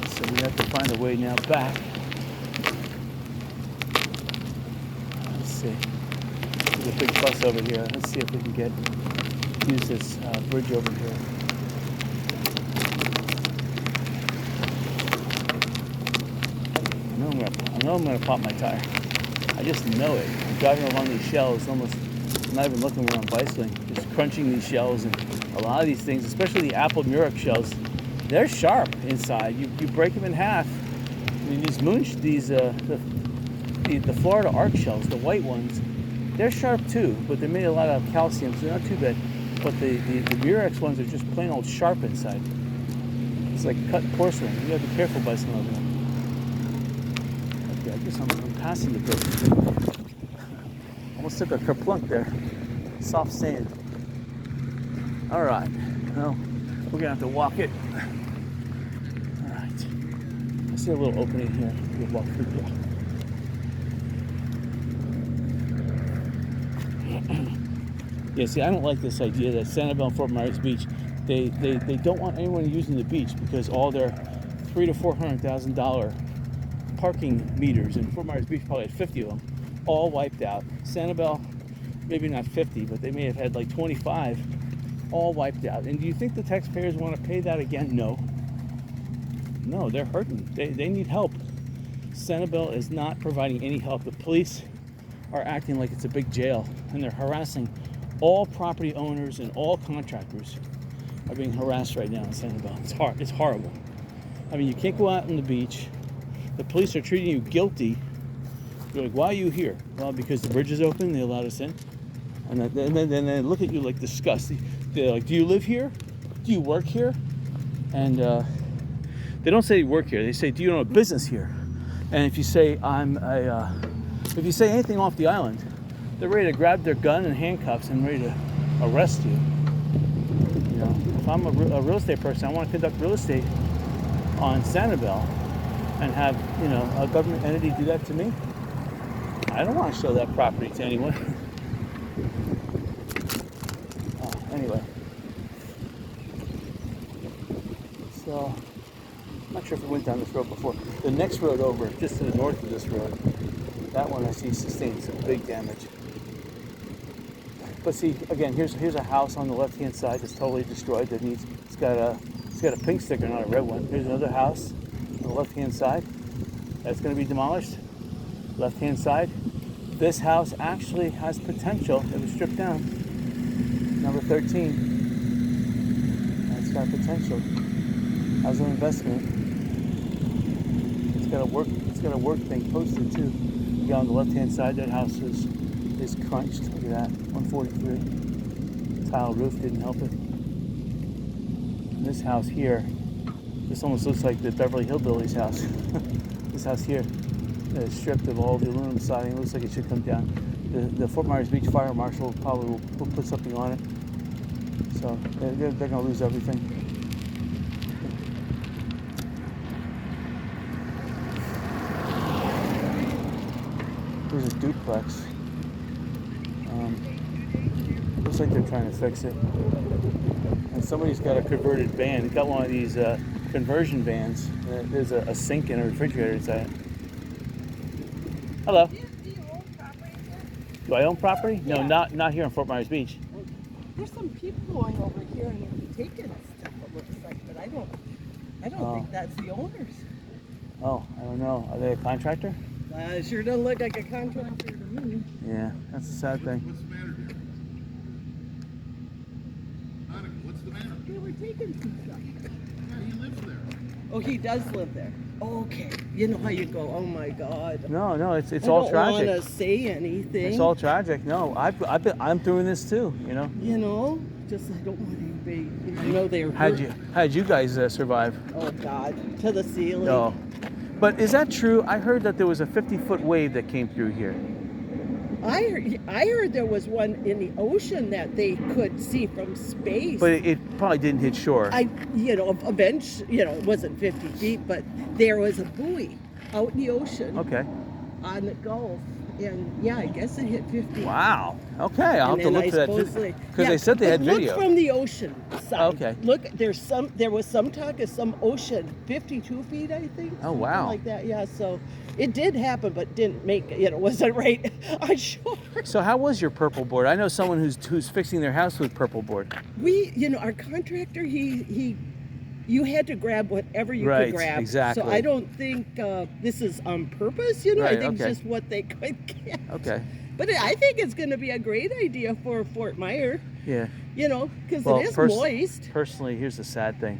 So we have to find a way now back. Let's see. There's a big bus over here. Let's see if we can use this bridge over here. I know I'm gonna pop my tire. I just know it. I'm driving along these shells, almost not even looking where I'm bicycling, just crunching these shells, and a lot of these things, especially the apple murex shells, they're sharp inside. You break them in half. I mean, the Florida arc shells, the white ones, they're sharp too, but they're made a lot of calcium, so they're not too bad. But the murex ones are just plain old sharp inside. It's like cut porcelain. You gotta be careful bicycling over there. I guess I'm passing the bridge. Almost took a kerplunk there. Soft sand. All right. Well, we're gonna have to walk it. All right. I see a little opening here. We'll walk through here. Yeah. See, I don't like this idea that Sanibel and Fort Myers Beach, they don't want anyone using the beach because all their $300,000 to $400,000 parking meters, and Fort Myers Beach probably had 50 of them, all wiped out. Sanibel, maybe not 50, but they may have had like 25, all wiped out. And do you think the taxpayers want to pay that again? No. No, they're hurting. They need help. Sanibel is not providing any help. The police are acting like it's a big jail, and they're harassing all property owners and all contractors are being harassed right now in Sanibel. It's horrible. I mean, you can't go out on the beach. The police are treating you guilty. You're like, why are you here? Well, because the bridge is open, they allowed us in. And then they look at you like disgust. They're like, do you live here? Do you work here? And they don't say you work here. They say, do you own a business here? And if you say if you say anything off the island, they're ready to grab their gun and handcuffs and ready to arrest you. You know, if I'm a real estate person, I want to conduct real estate on Sanibel and have, you know, a government entity do that to me. I don't want to show that property to anyone. Anyway, so I'm not sure if we went down this road before. The next road over, just to the north of this road, that one I see sustained some big damage. But see, again, here's a house on the left-hand side that's totally destroyed. It's got a pink sticker, not a red one. Here's another house on the left-hand side that's going to be demolished. Left-hand side. This house actually has potential. It was stripped down. Number 13. It's got potential as an investment. It's got a work thing posted too. You got on the left-hand side, that house is crunched. Look at that, 143. Tile roof didn't help it. And this house here, this almost looks like the Beverly Hillbillies house. This house here is stripped of all the aluminum siding. It looks like it should come down. The Fort Myers Beach Fire Marshal probably will put something on it. So they're going to lose everything. There's a duplex. Looks like they're trying to fix it. And somebody's got a converted van. Got one of these conversion vans. There's a sink and a refrigerator inside it. Hello. Do you own property here? Do I own property? Yeah. No, not here on Fort Myers Beach. There's some people going over here and taking stuff, it looks like, but I don't think that's the owners. Oh, I don't know. Are they a contractor? Sure doesn't look like a contractor to me. Yeah, that's a sad thing. What's the matter here? Monica, what's the matter? They were taking some stuff. Yeah, he lives there. Oh, he does live there. Okay. You know how you go, oh my God. No, it's all I tragic. don't want to say anything. It's all tragic. No, I'm doing this too. You know. You know, just I don't want anybody. You know they're. How'd you guys survive? Oh God, to the ceiling. No. But is that true? I heard that there was a 50-foot wave that came through here. I heard there was one in the ocean that they could see from space. But it probably didn't hit shore. A bench, it wasn't 50 feet, but there was a buoy out in the ocean. Okay. On the Gulf. And yeah, I guess it hit 50. Wow. Okay, I'll have to look for that because they said they had video. Look from the ocean side. Okay. Look, there was some talk of some ocean, 52 feet, I think. Oh wow. Something like that. Yeah. So it did happen, but didn't make it. Wasn't right on shore. So how was your purple board? I know someone who's fixing their house with purple board. Our contractor, you had to grab whatever you could grab. Exactly. So I don't think this is on purpose, Right, I think okay. it's just what they could get. Okay. But I think it's going to be a great idea for Fort Myers, Yeah. because it is moist. Personally, here's the sad thing.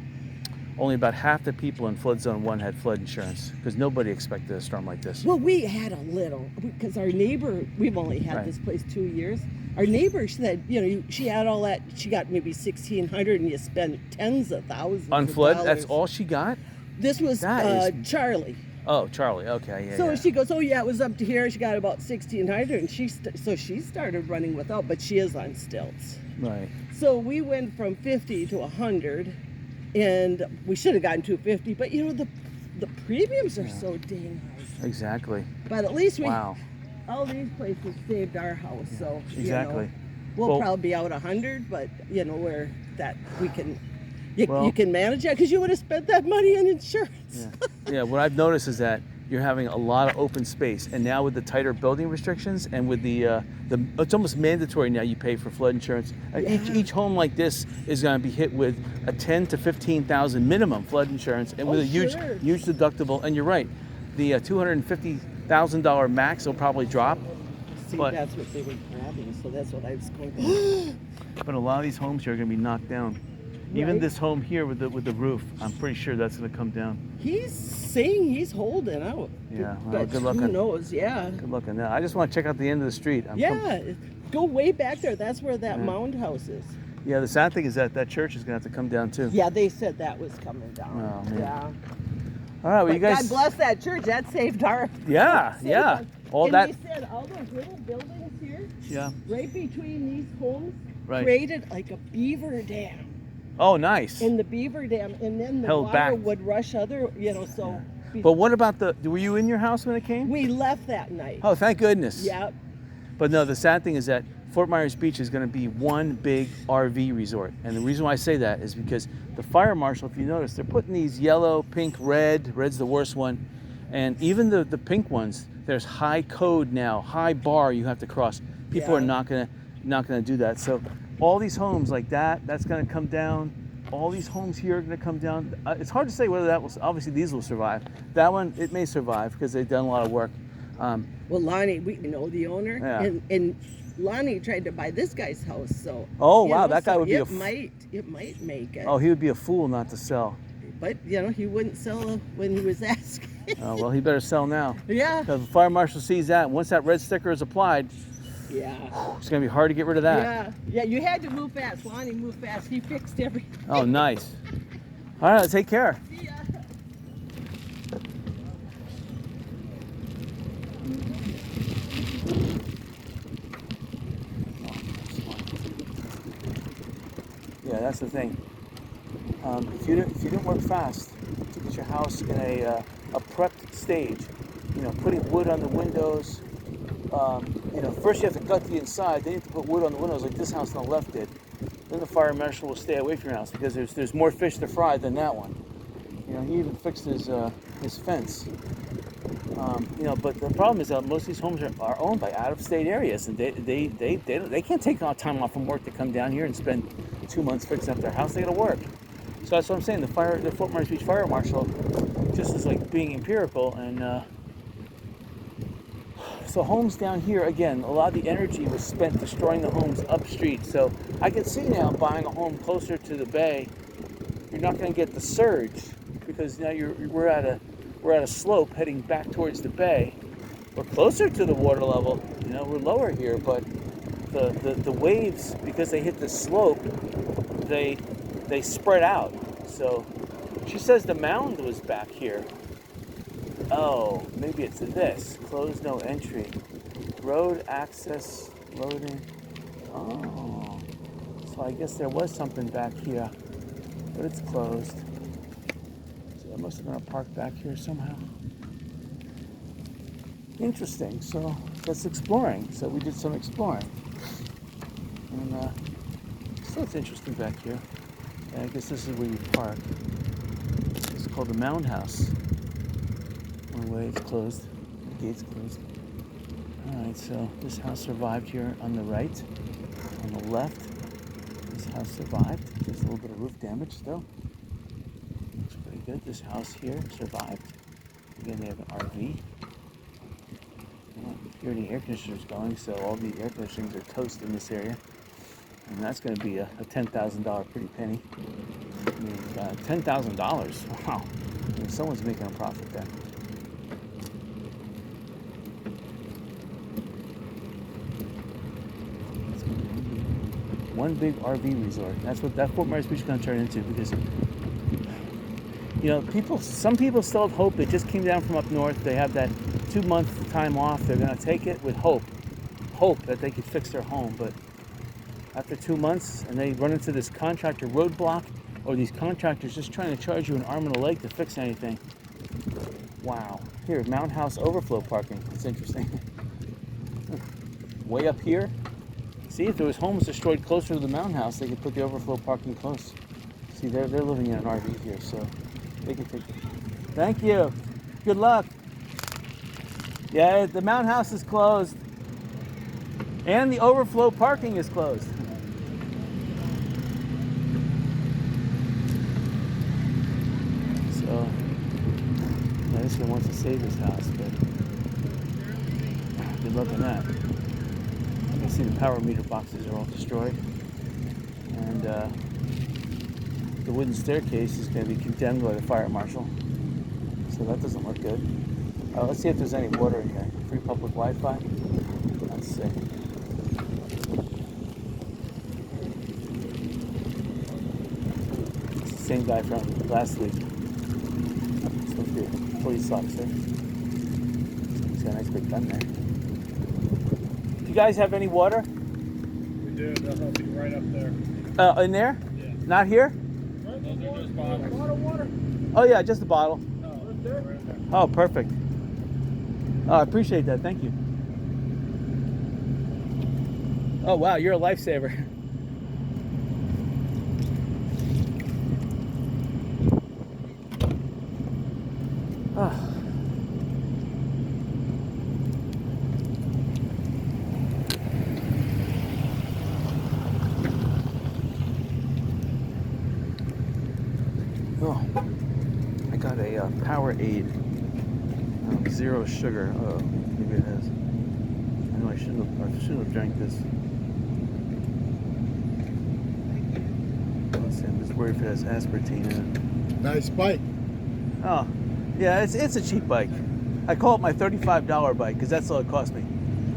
Only about half the people in flood zone 1 had flood insurance because nobody expected a storm like this. Well, we had a little, because our neighbor, we've only had this place 2 years. Our neighbor said, she had all that, she got maybe $1,600 and you spend tens of thousands On of flood, dollars. that's all she got? This was Charlie. Oh, Charlie. Okay, yeah. So yeah. she goes, oh yeah, it was up to here. She got about $1,600, and she started running without, but she is on stilts. Right. So we went from 50 to 100, and we should have gotten 250. But the premiums are so dang high. Exactly. But at least Wow. all these places saved our house. So Exactly. we'll probably be out 100, but where that we can. You can manage that because you would have spent that money on insurance. Yeah. Yeah, what I've noticed is that you're having a lot of open space. And now with the tighter building restrictions and with the it's almost mandatory now you pay for flood insurance. Each home like this is going to be hit with a 10 to 15,000 minimum flood insurance, and with a huge deductible. And you're right, the $250,000 max will probably drop. See, that's what they were grabbing, so that's what I was going. But a lot of these homes here are going to be knocked down. Even this home here with the roof, I'm pretty sure that's going to come down. He's saying he's holding out. Yeah, well, but good luck. Who knows? Yeah. Good luck on that. I just want to check out the end of the street. Go way back there. That's where that mound house is. Yeah, the sad thing is that church is going to have to come down too. Yeah, they said that was coming down. Oh, man. Yeah. All right, well, you guys. God bless that church. That saved our. Yeah, yeah. All and that. They said all those little buildings here. Yeah. Right between these homes. Right. Created like a beaver dam. Oh, nice. In the beaver dam, and then the Held water back. would rush other, so. Yeah. But what about were you in your house when it came? We left that night. Oh, thank goodness. Yep. But no, the sad thing is that Fort Myers Beach is going to be one big RV resort. And the reason why I say that is because the fire marshal, if you notice, they're putting these yellow, pink, red's the worst one. And even the pink ones, there's high code now, high bar you have to cross. People are not going to do that. So all these homes like that's going to come down. All these homes here are going to come down. It's hard to say whether that will, obviously these will survive. That one, it may survive because they've done a lot of work. Well, Lonnie, we know the owner, and Lonnie tried to buy this guy's house, so. Oh, wow, that guy would be it might make it. Oh, he would be a fool not to sell. But, he wouldn't sell when he was asking. Oh, well, he better sell now. Yeah. Because the fire marshal sees that, and once that red sticker is applied, it's going to be hard to get rid of that. Yeah, you had to move fast. Lonnie moved fast. He fixed everything. Oh, nice. All right, take care. See ya. Yeah, that's the thing. If you didn't work fast to get your house in a prepped stage, putting wood on the windows. First you have to gut the inside, then you have to put wood on the windows like this house on the left did. Then the fire marshal will stay away from your house because there's more fish to fry than that one. He even fixed his fence. But the problem is that most of these homes are owned by out-of-state areas, and they can't take time off from work to come down here and spend 2 months fixing up their house. They got to work. So that's what I'm saying. The Fort Myers Beach Fire Marshal just is like being empirical, and so homes down here, again, a lot of the energy was spent destroying the homes up street. So I can see now buying a home closer to the bay, you're not going to get the surge because now we're at a slope heading back towards the bay. We're closer to the water level. We're lower here, but the waves, because they hit the slope, they spread out. So she says the mound was back here. Oh, maybe it's this. Closed, no entry. Road access, loading. Oh, so I guess there was something back here, but it's closed. So I must have been parked back here somehow. Interesting. So that's exploring. So we did some exploring. And so it's interesting back here. And I guess this is where you park. It's called the Mound House. One way it's closed. The gate's closed. Alright, so this house survived here on the right. On the left, this house survived. There's a little bit of roof damage still. Looks pretty good. This house here survived. Again, they have an RV. Here the air conditioner's going, so all the air conditioners are toast in this area. And that's going to be a $10,000 pretty penny. I mean, $10,000. Wow. I mean, someone's making a profit there. One big RV resort. That's what that Fort Myers Beach is going to turn into, because some people still have hope. They just came down from up north. They have that 2-month time off. They're going to take it with hope that they could fix their home. But after 2 months, and they run into this contractor roadblock, or these contractors just trying to charge you an arm and a leg to fix anything. Wow. Here, Mound House overflow parking. That's interesting. Way up here. See, if there was homes destroyed closer to the Mound House, they could put the overflow parking close. See, they're living in an RV here, so they can take it. Thank you. Good luck. Yeah, the Mountain House is closed. And the overflow parking is closed. So, yeah, this one wants to save his house, but good luck on that. You can see the power meter boxes are all destroyed. And the wooden staircase is going to be condemned by the fire marshal. So that doesn't look good. Let's see if there's any water in here. Free public Wi-Fi. Let's see. It's the same guy from last week. Let's look through police officer. He's got a nice big gun there. Do you guys have any water? We do. They'll help you right up there. In there? Yeah. Not here? Those are just bottles. Water. Oh yeah, just a bottle. No, right there. Oh, perfect. Oh, I appreciate that. Thank you. Oh, wow. You're a lifesaver. Oh. Oh. I got a Powerade. Zero sugar. Oh, maybe it has. I know I shouldn't have drank this. Let's see, I'm just worried if it has aspartame in it. Nice bike. Oh, yeah, it's a cheap bike. I call it my $35 bike because that's all it cost me.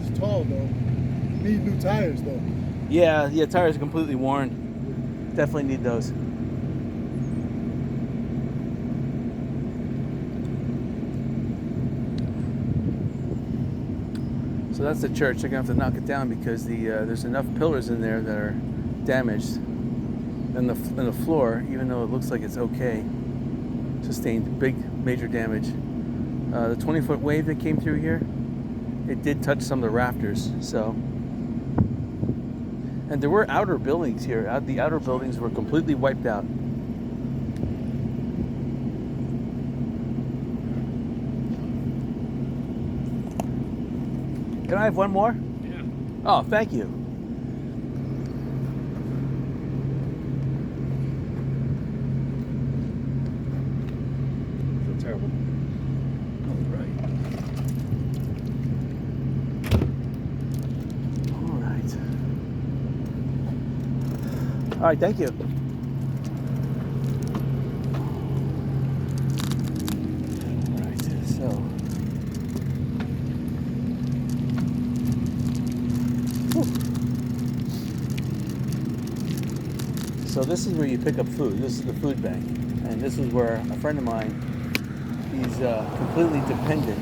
It's tall though. You need new tires though. Yeah, tires are completely worn. Definitely need those. So that's the church. They're gonna have to knock it down because there's enough pillars in there that are damaged, and the floor, even though it looks like it's okay, sustained big major damage. The 20-foot wave that came through here, it did touch some of the rafters. So, and there were outer buildings here. The outer buildings were completely wiped out. Can I have one more? Yeah. Oh, thank you. So terrible. All right, thank you. All right, so. So this is where you pick up food. This is the food bank. And this is where a friend of mine, he's completely dependent.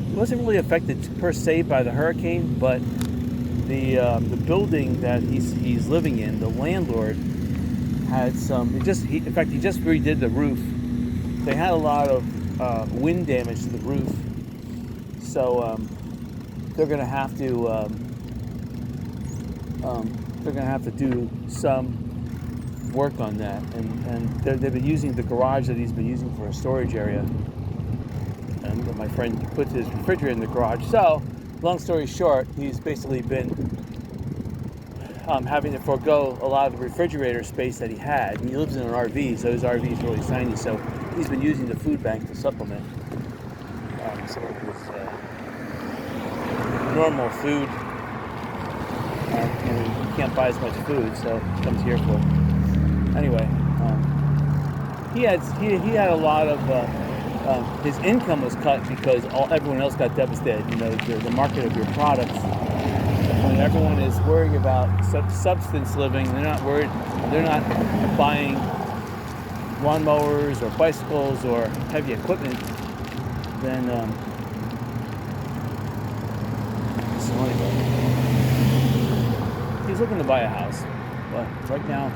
He wasn't really affected per se by the hurricane, but the building that he's living in, the landlord had some. In fact, he just redid the roof. They had a lot of wind damage to the roof, so they're going to have to. They're going to have to do some work on that, and they've been using the garage that he's been using for a storage area. And my friend put his refrigerator in the garage. So, long story short, he's basically been having to forego a lot of the refrigerator space that he had. And he lives in an RV, so his RV is really tiny. So he's been using the food bank to supplement some of his normal food. And he can't buy as much food, so he comes here for. Anyway, he had a lot of. His income was cut because everyone else got devastated. You know, the market of your products. When everyone is worrying about substance living, they're not worried. They're not buying lawnmowers or bicycles or heavy equipment. Then so anyway, he's looking to buy a house, but right now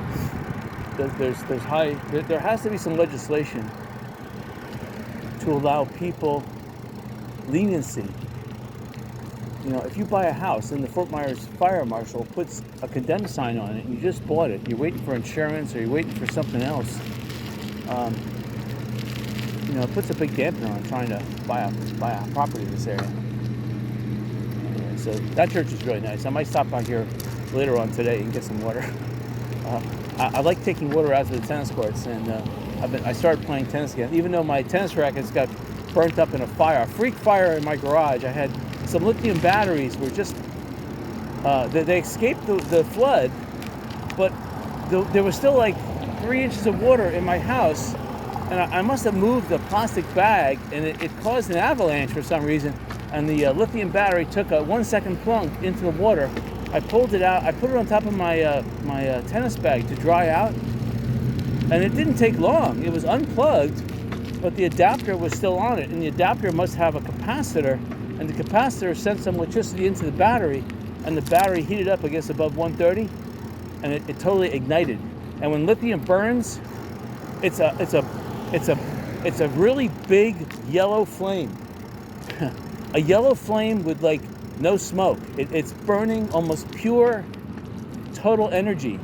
there has to be some legislation to allow people leniency. You know, if you buy a house and the Fort Myers fire marshal puts a condemned sign on it and you just bought it, you're waiting for insurance or you're waiting for something else, it puts a big dampener on trying to buy a property in this area. Anyway, so that church is really nice. I might stop by here later on today and get some water. I like taking water out to the tennis courts, and I started playing tennis again, even though my tennis rackets got burnt up in a freak fire in my garage. I had some lithium batteries were just, they escaped the flood, but there was still like 3 inches of water in my house, and I must have moved the plastic bag, and it caused an avalanche for some reason, and the lithium battery took a 1 second plunk into the water. I pulled it out, I put it on top of my tennis bag to dry out, and it didn't take long. It was unplugged, but the adapter was still on it, and the adapter must have a capacitor, and the capacitor sent some electricity into the battery, and the battery heated up, I guess, above 130, and it totally ignited. And when lithium burns, it's a really big yellow flame. A yellow flame with like no smoke. It's burning almost pure, total energy.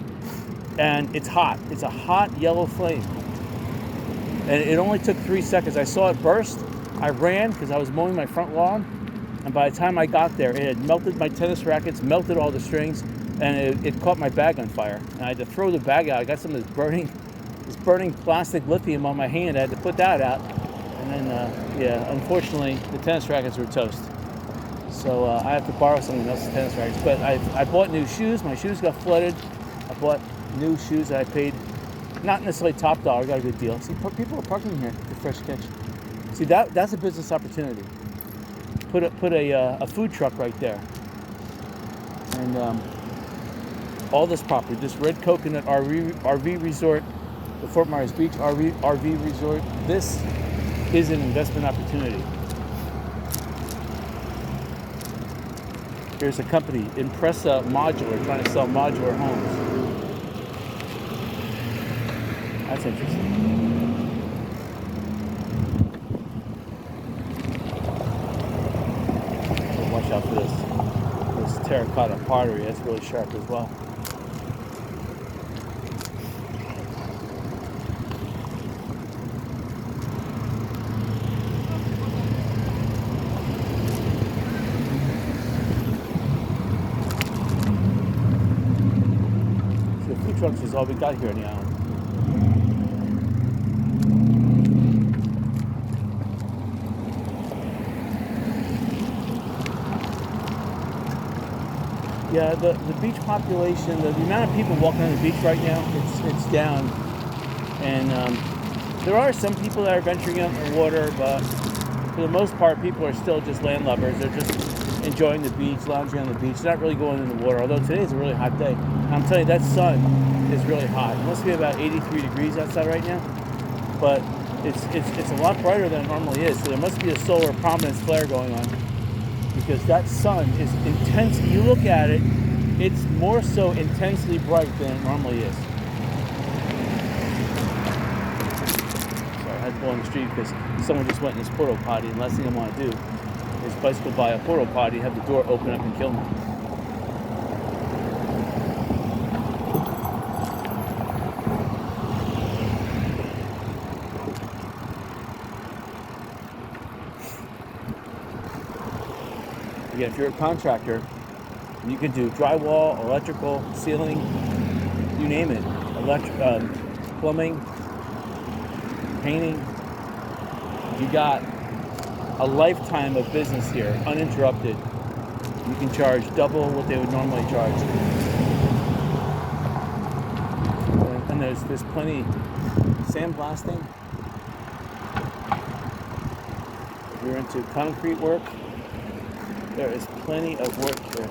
And it's hot. It's a hot yellow flame. And it only took 3 seconds. I saw it burst. I ran because I was mowing my front lawn. And by the time I got there, it had melted my tennis rackets, melted all the strings, and it caught my bag on fire. And I had to throw the bag out. I got some of this burning plastic lithium on my hand. I had to put that out. And then, unfortunately, the tennis rackets were toast. So I have to borrow someone else's tennis rackets. But I bought new shoes. My shoes got flooded. I bought new shoes that I paid not necessarily top dollar. I got a good deal. See, people are parking here at Fresh Catch. See, that's a business opportunity. Put a food truck right there. And all this property, this Red Coconut RV Resort, the Fort Myers Beach RV Resort, this is an investment opportunity. Here's a company, Impressa Modular, trying to sell modular homes. That's interesting. So watch out for this terracotta pottery. That's really sharp as well. Trucks is all we got here on the island. Yeah, the beach population, the amount of people walking on the beach right now, it's down. And there are some people that are venturing out in the water, but for the most part, people are still just landlubbers. They're just enjoying the beach, lounging on the beach, not really going in the water, although today is a really hot day. And I'm telling you, that sun is really hot. It must be about 83 degrees outside right now, but it's a lot brighter than it normally is, so there must be a solar prominence flare going on, because that sun is intense. You look at it, it's more so intensely bright than it normally is. Sorry, I had to go on the street because someone just went in this porta potty, and the last thing I want to do is bicycle by a porta potty, have the door open up and kill me. Again, if you're a contractor, you can do drywall, electrical, ceiling, you name it, plumbing, painting. You got a lifetime of business here, uninterrupted. You can charge double what they would normally charge. And there's plenty sandblasting. If you're into concrete work, there is plenty of work here.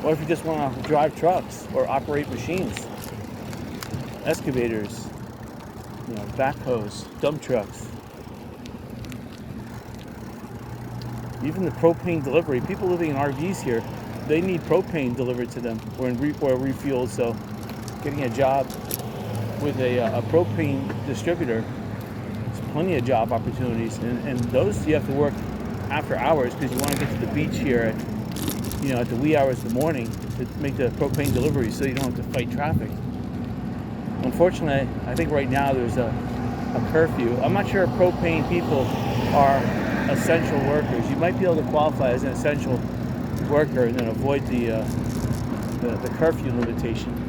Or if you just want to drive trucks or operate machines, excavators, backhoes, dump trucks. Even the propane delivery. People living in RVs here, they need propane delivered to them or refueled. So getting a job with a propane distributor, there's plenty of job opportunities. And those you have to work after hours because you want to get to the beach here at the wee hours of the morning to make the propane delivery so you don't have to fight traffic. Unfortunately, I think right now there's a curfew. I'm not sure if propane people are essential workers. You might be able to qualify as an essential worker and then avoid the curfew limitation.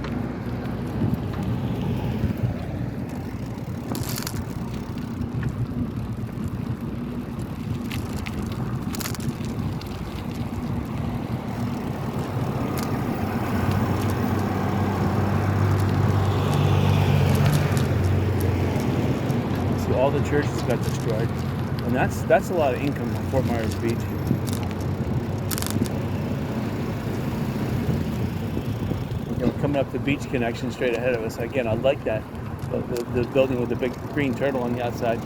All the churches got destroyed, and that's a lot of income on Fort Myers Beach. You know, coming up the beach connection straight ahead of us. Again, I like that the building with the big green turtle on the outside.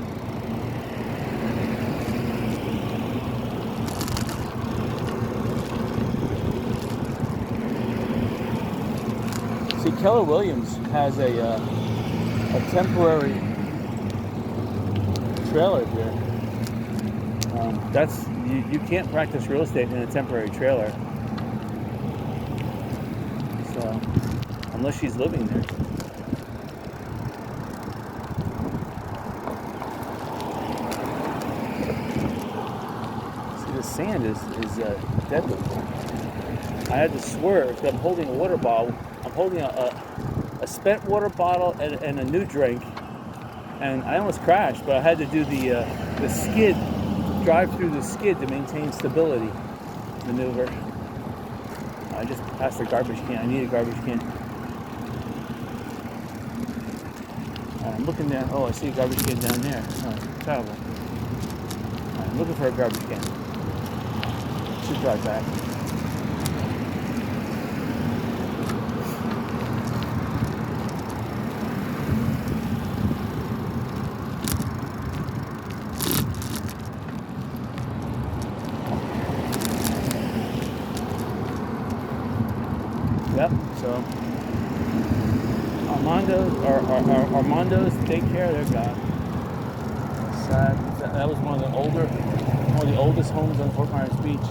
See, Keller Williams has a temporary trailer here. That's you can't practice real estate in a temporary trailer. So unless she's living there. See, the sand is deadly. I had to swerve because I'm holding a water bottle. I'm holding a spent water bottle and a new drink. And I almost crashed, but I had to do the skid, drive through the skid to maintain stability maneuver. I just passed a garbage can. I need a garbage can. I'm looking down. Oh, I see a garbage can down there. Oh, terrible. I'm looking for a garbage can. Should drive back. Yep, so Armando's daycare, they're gone. Sad. That was one of the oldest homes on Fort Myers Beach.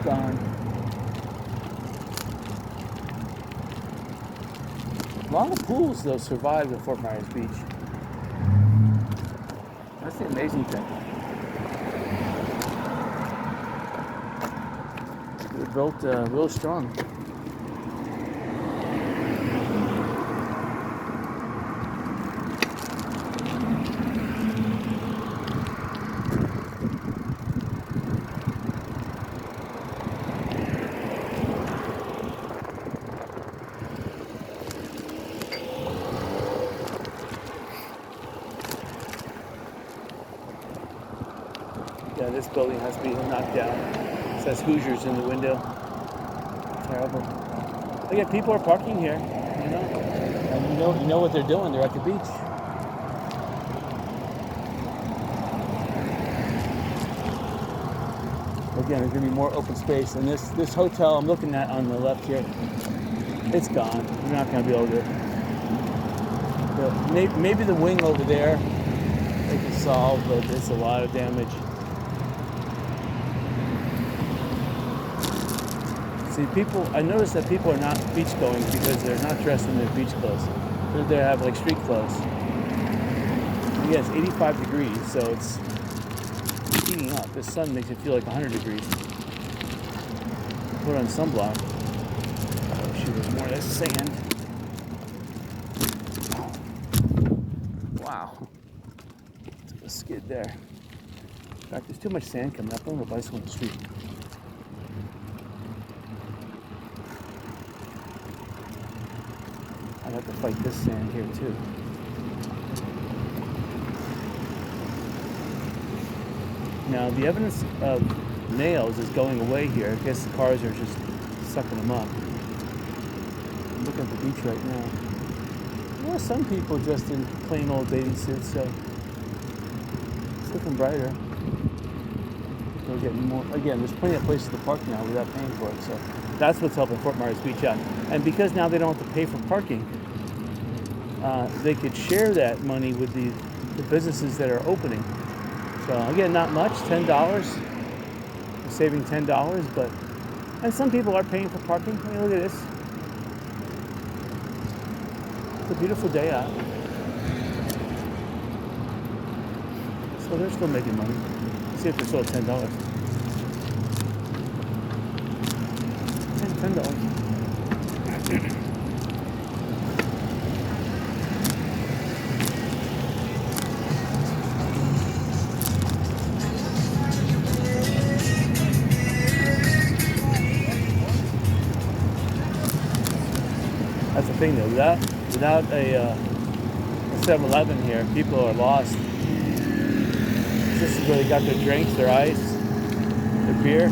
Gone. A lot of pools though survived at Fort Myers Beach. That's the amazing thing. They're built real strong. Yeah, this building has to be knocked down. It says Hoosiers in the window. Terrible. Again, people are parking here, you know, and you know what they're doing. They're at the beach. Again, there's gonna be more open space, and this hotel I'm looking at on the left here, it's gone. You're not gonna be able to. Maybe the wing over there they can solve, but it's a lot of damage. See, I noticed that people are not beach going because they're not dressed in their beach clothes. They have like street clothes. Yeah, it's 85 degrees, so it's heating up. The sun makes it feel like 100 degrees. Put on sunblock. Oh shoot, there's more of this sand. Wow. Took a skid there. In fact, there's too much sand coming up. I'm going to bicycle on the street. I have to fight this sand here too. Now the evidence of nails is going away here. I guess the cars are just sucking them up. I'm looking at the beach right now. There are some people dressed in plain old bathing suits, so it's looking brighter. We're getting more. Again, there's plenty of places to park now without paying for it, so that's what's helping Fort Myers Beach out. And because now they don't have to pay for parking, they could share that money with the businesses that are opening. So again, not much, $10. We're saving $10, and some people are paying for parking. I mean, look at this. It's a beautiful day out. So they're still making money. Let's see if they're still at $10. $10. That's the thing though, without a 7-Eleven here, people are lost. This is where they got their drinks, their ice, their beer.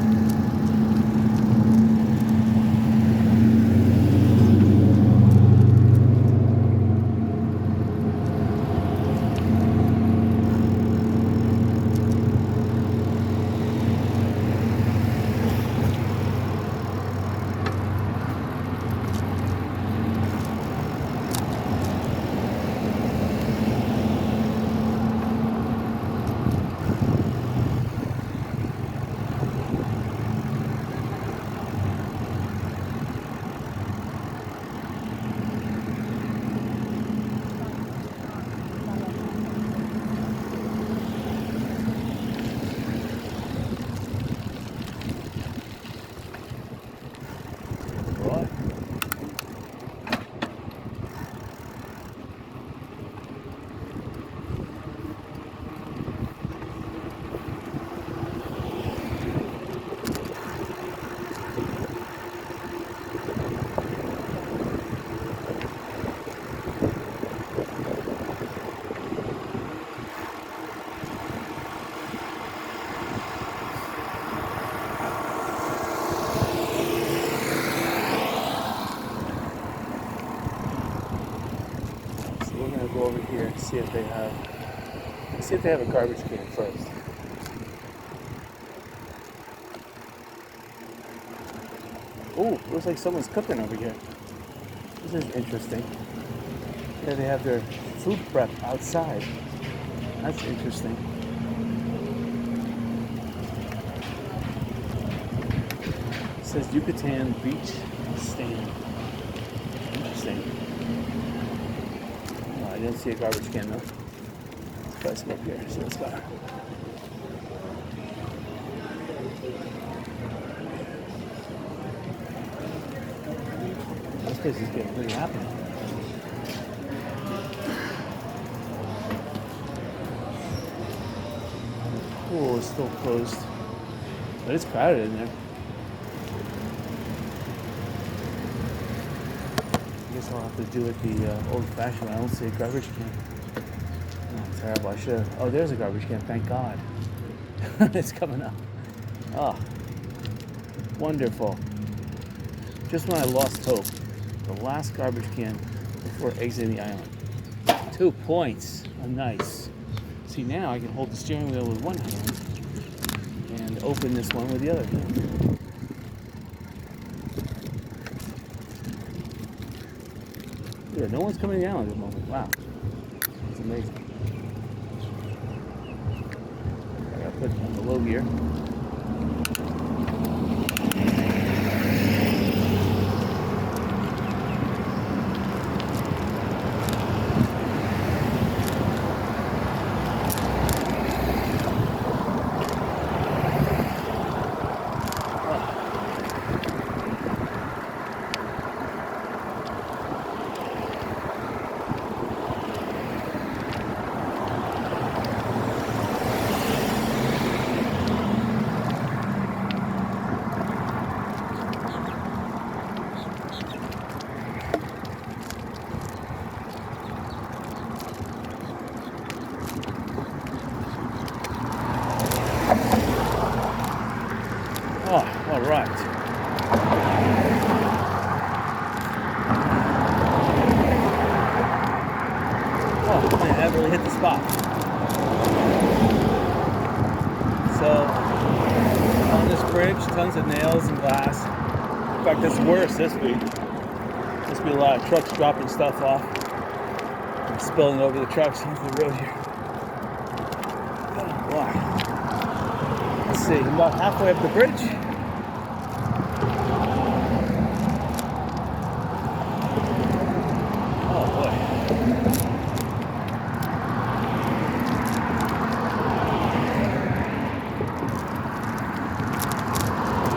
Go over here and see if they have a garbage can first. Oh, looks like someone's cooking over here. This is interesting. Yeah, they have their food prep outside. That's interesting. It says Yucatan Beach Stand. Interesting. I didn't see a garbage can though. Let's try some up here. See what's going on. This place is getting pretty happy. Oh, it's still closed. But it's crowded in there. I guess I'll have to do it the old-fashioned way. I don't see a garbage can. Oh, terrible. I should have. Oh, there's a garbage can. Thank God. It's coming up. Oh, wonderful. Just when I lost hope. The last garbage can before exiting the island. 2 points. Oh, nice. See, now I can hold the steering wheel with one hand and open this one with the other hand. Yeah, no one's coming down at the moment. Wow. It's amazing. I gotta put it on the low gear. Oh, all right. Oh, man, that really hit the spot. So, on this bridge, tons of nails and glass. In fact, it's worse this week. There's been a lot of trucks dropping stuff off and spilling over the trucks onto the road here. Oh, wow. Let's see, I'm about halfway up the bridge.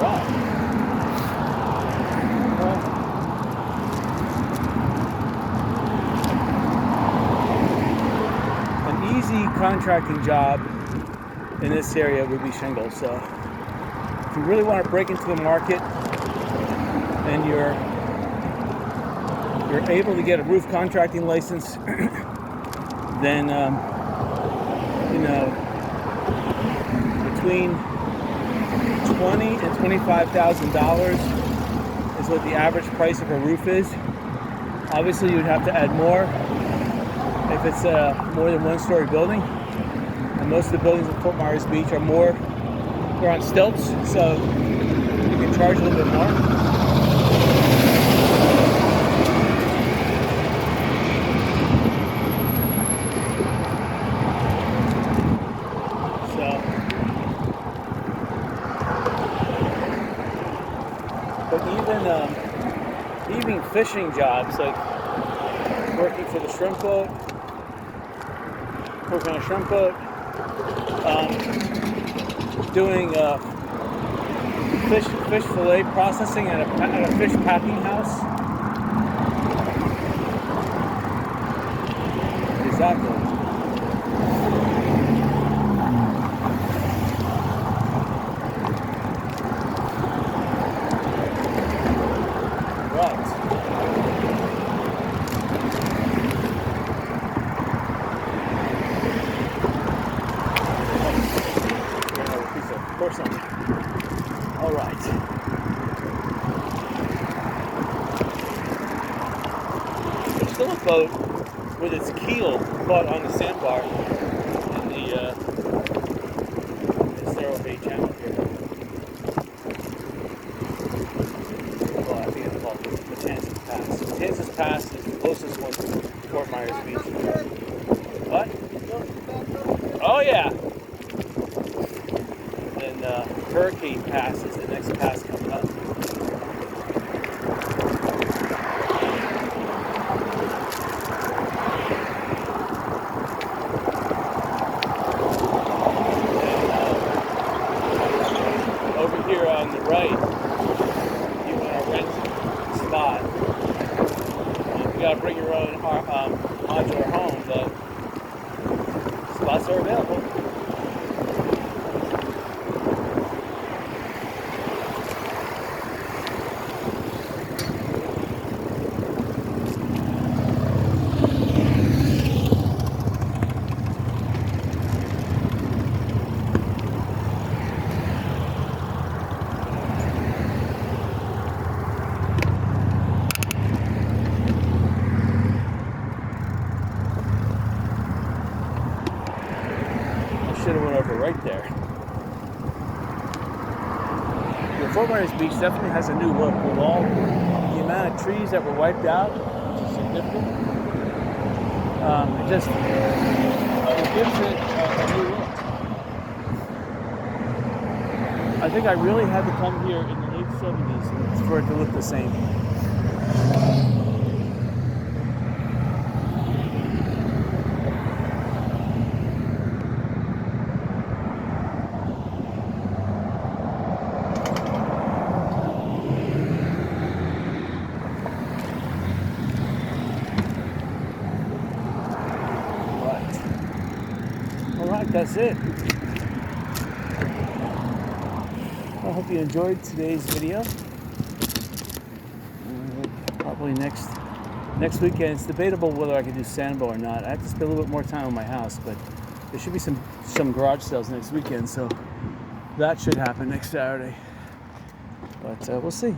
Wow. An easy contracting job in this area would be shingles. So if you really want to break into the market and you're able to get a roof contracting license, then between $20,000 and $25,000 is what the average price of a roof is. Obviously, you'd have to add more if it's a more than one-story building. And most of the buildings in Fort Myers Beach are they're on stilts, so you can charge a little bit more. Even fishing jobs, like working for the shrimp boat, working on a shrimp boat, doing fish fillet processing at a fish packing house. Exactly. All right. There's still a boat with its keel caught on the sandbar in the Cerro Bay Channel here. Well, I think it's called Matanzas Pass. Matanzas Pass is the closest one to Fort Myers Beach. What? Oh yeah. Hurricane Pass is the next pass coming up. And, over here on the right, you want to rent a spot. You got to bring your own modular home, but spots are available. Should have went over right there. The Fort Myers Beach definitely has a new look with all the amount of trees that were wiped out, which is significant. It gives it a new look. I think I really had to come here in the late 70s for it to look the same. That's it. I hope you enjoyed today's video. Probably next weekend. It's debatable whether I can do Sanibel or not. I have to spend a little bit more time on my house, but there should be some garage sales next weekend, so that should happen next Saturday. But we'll see.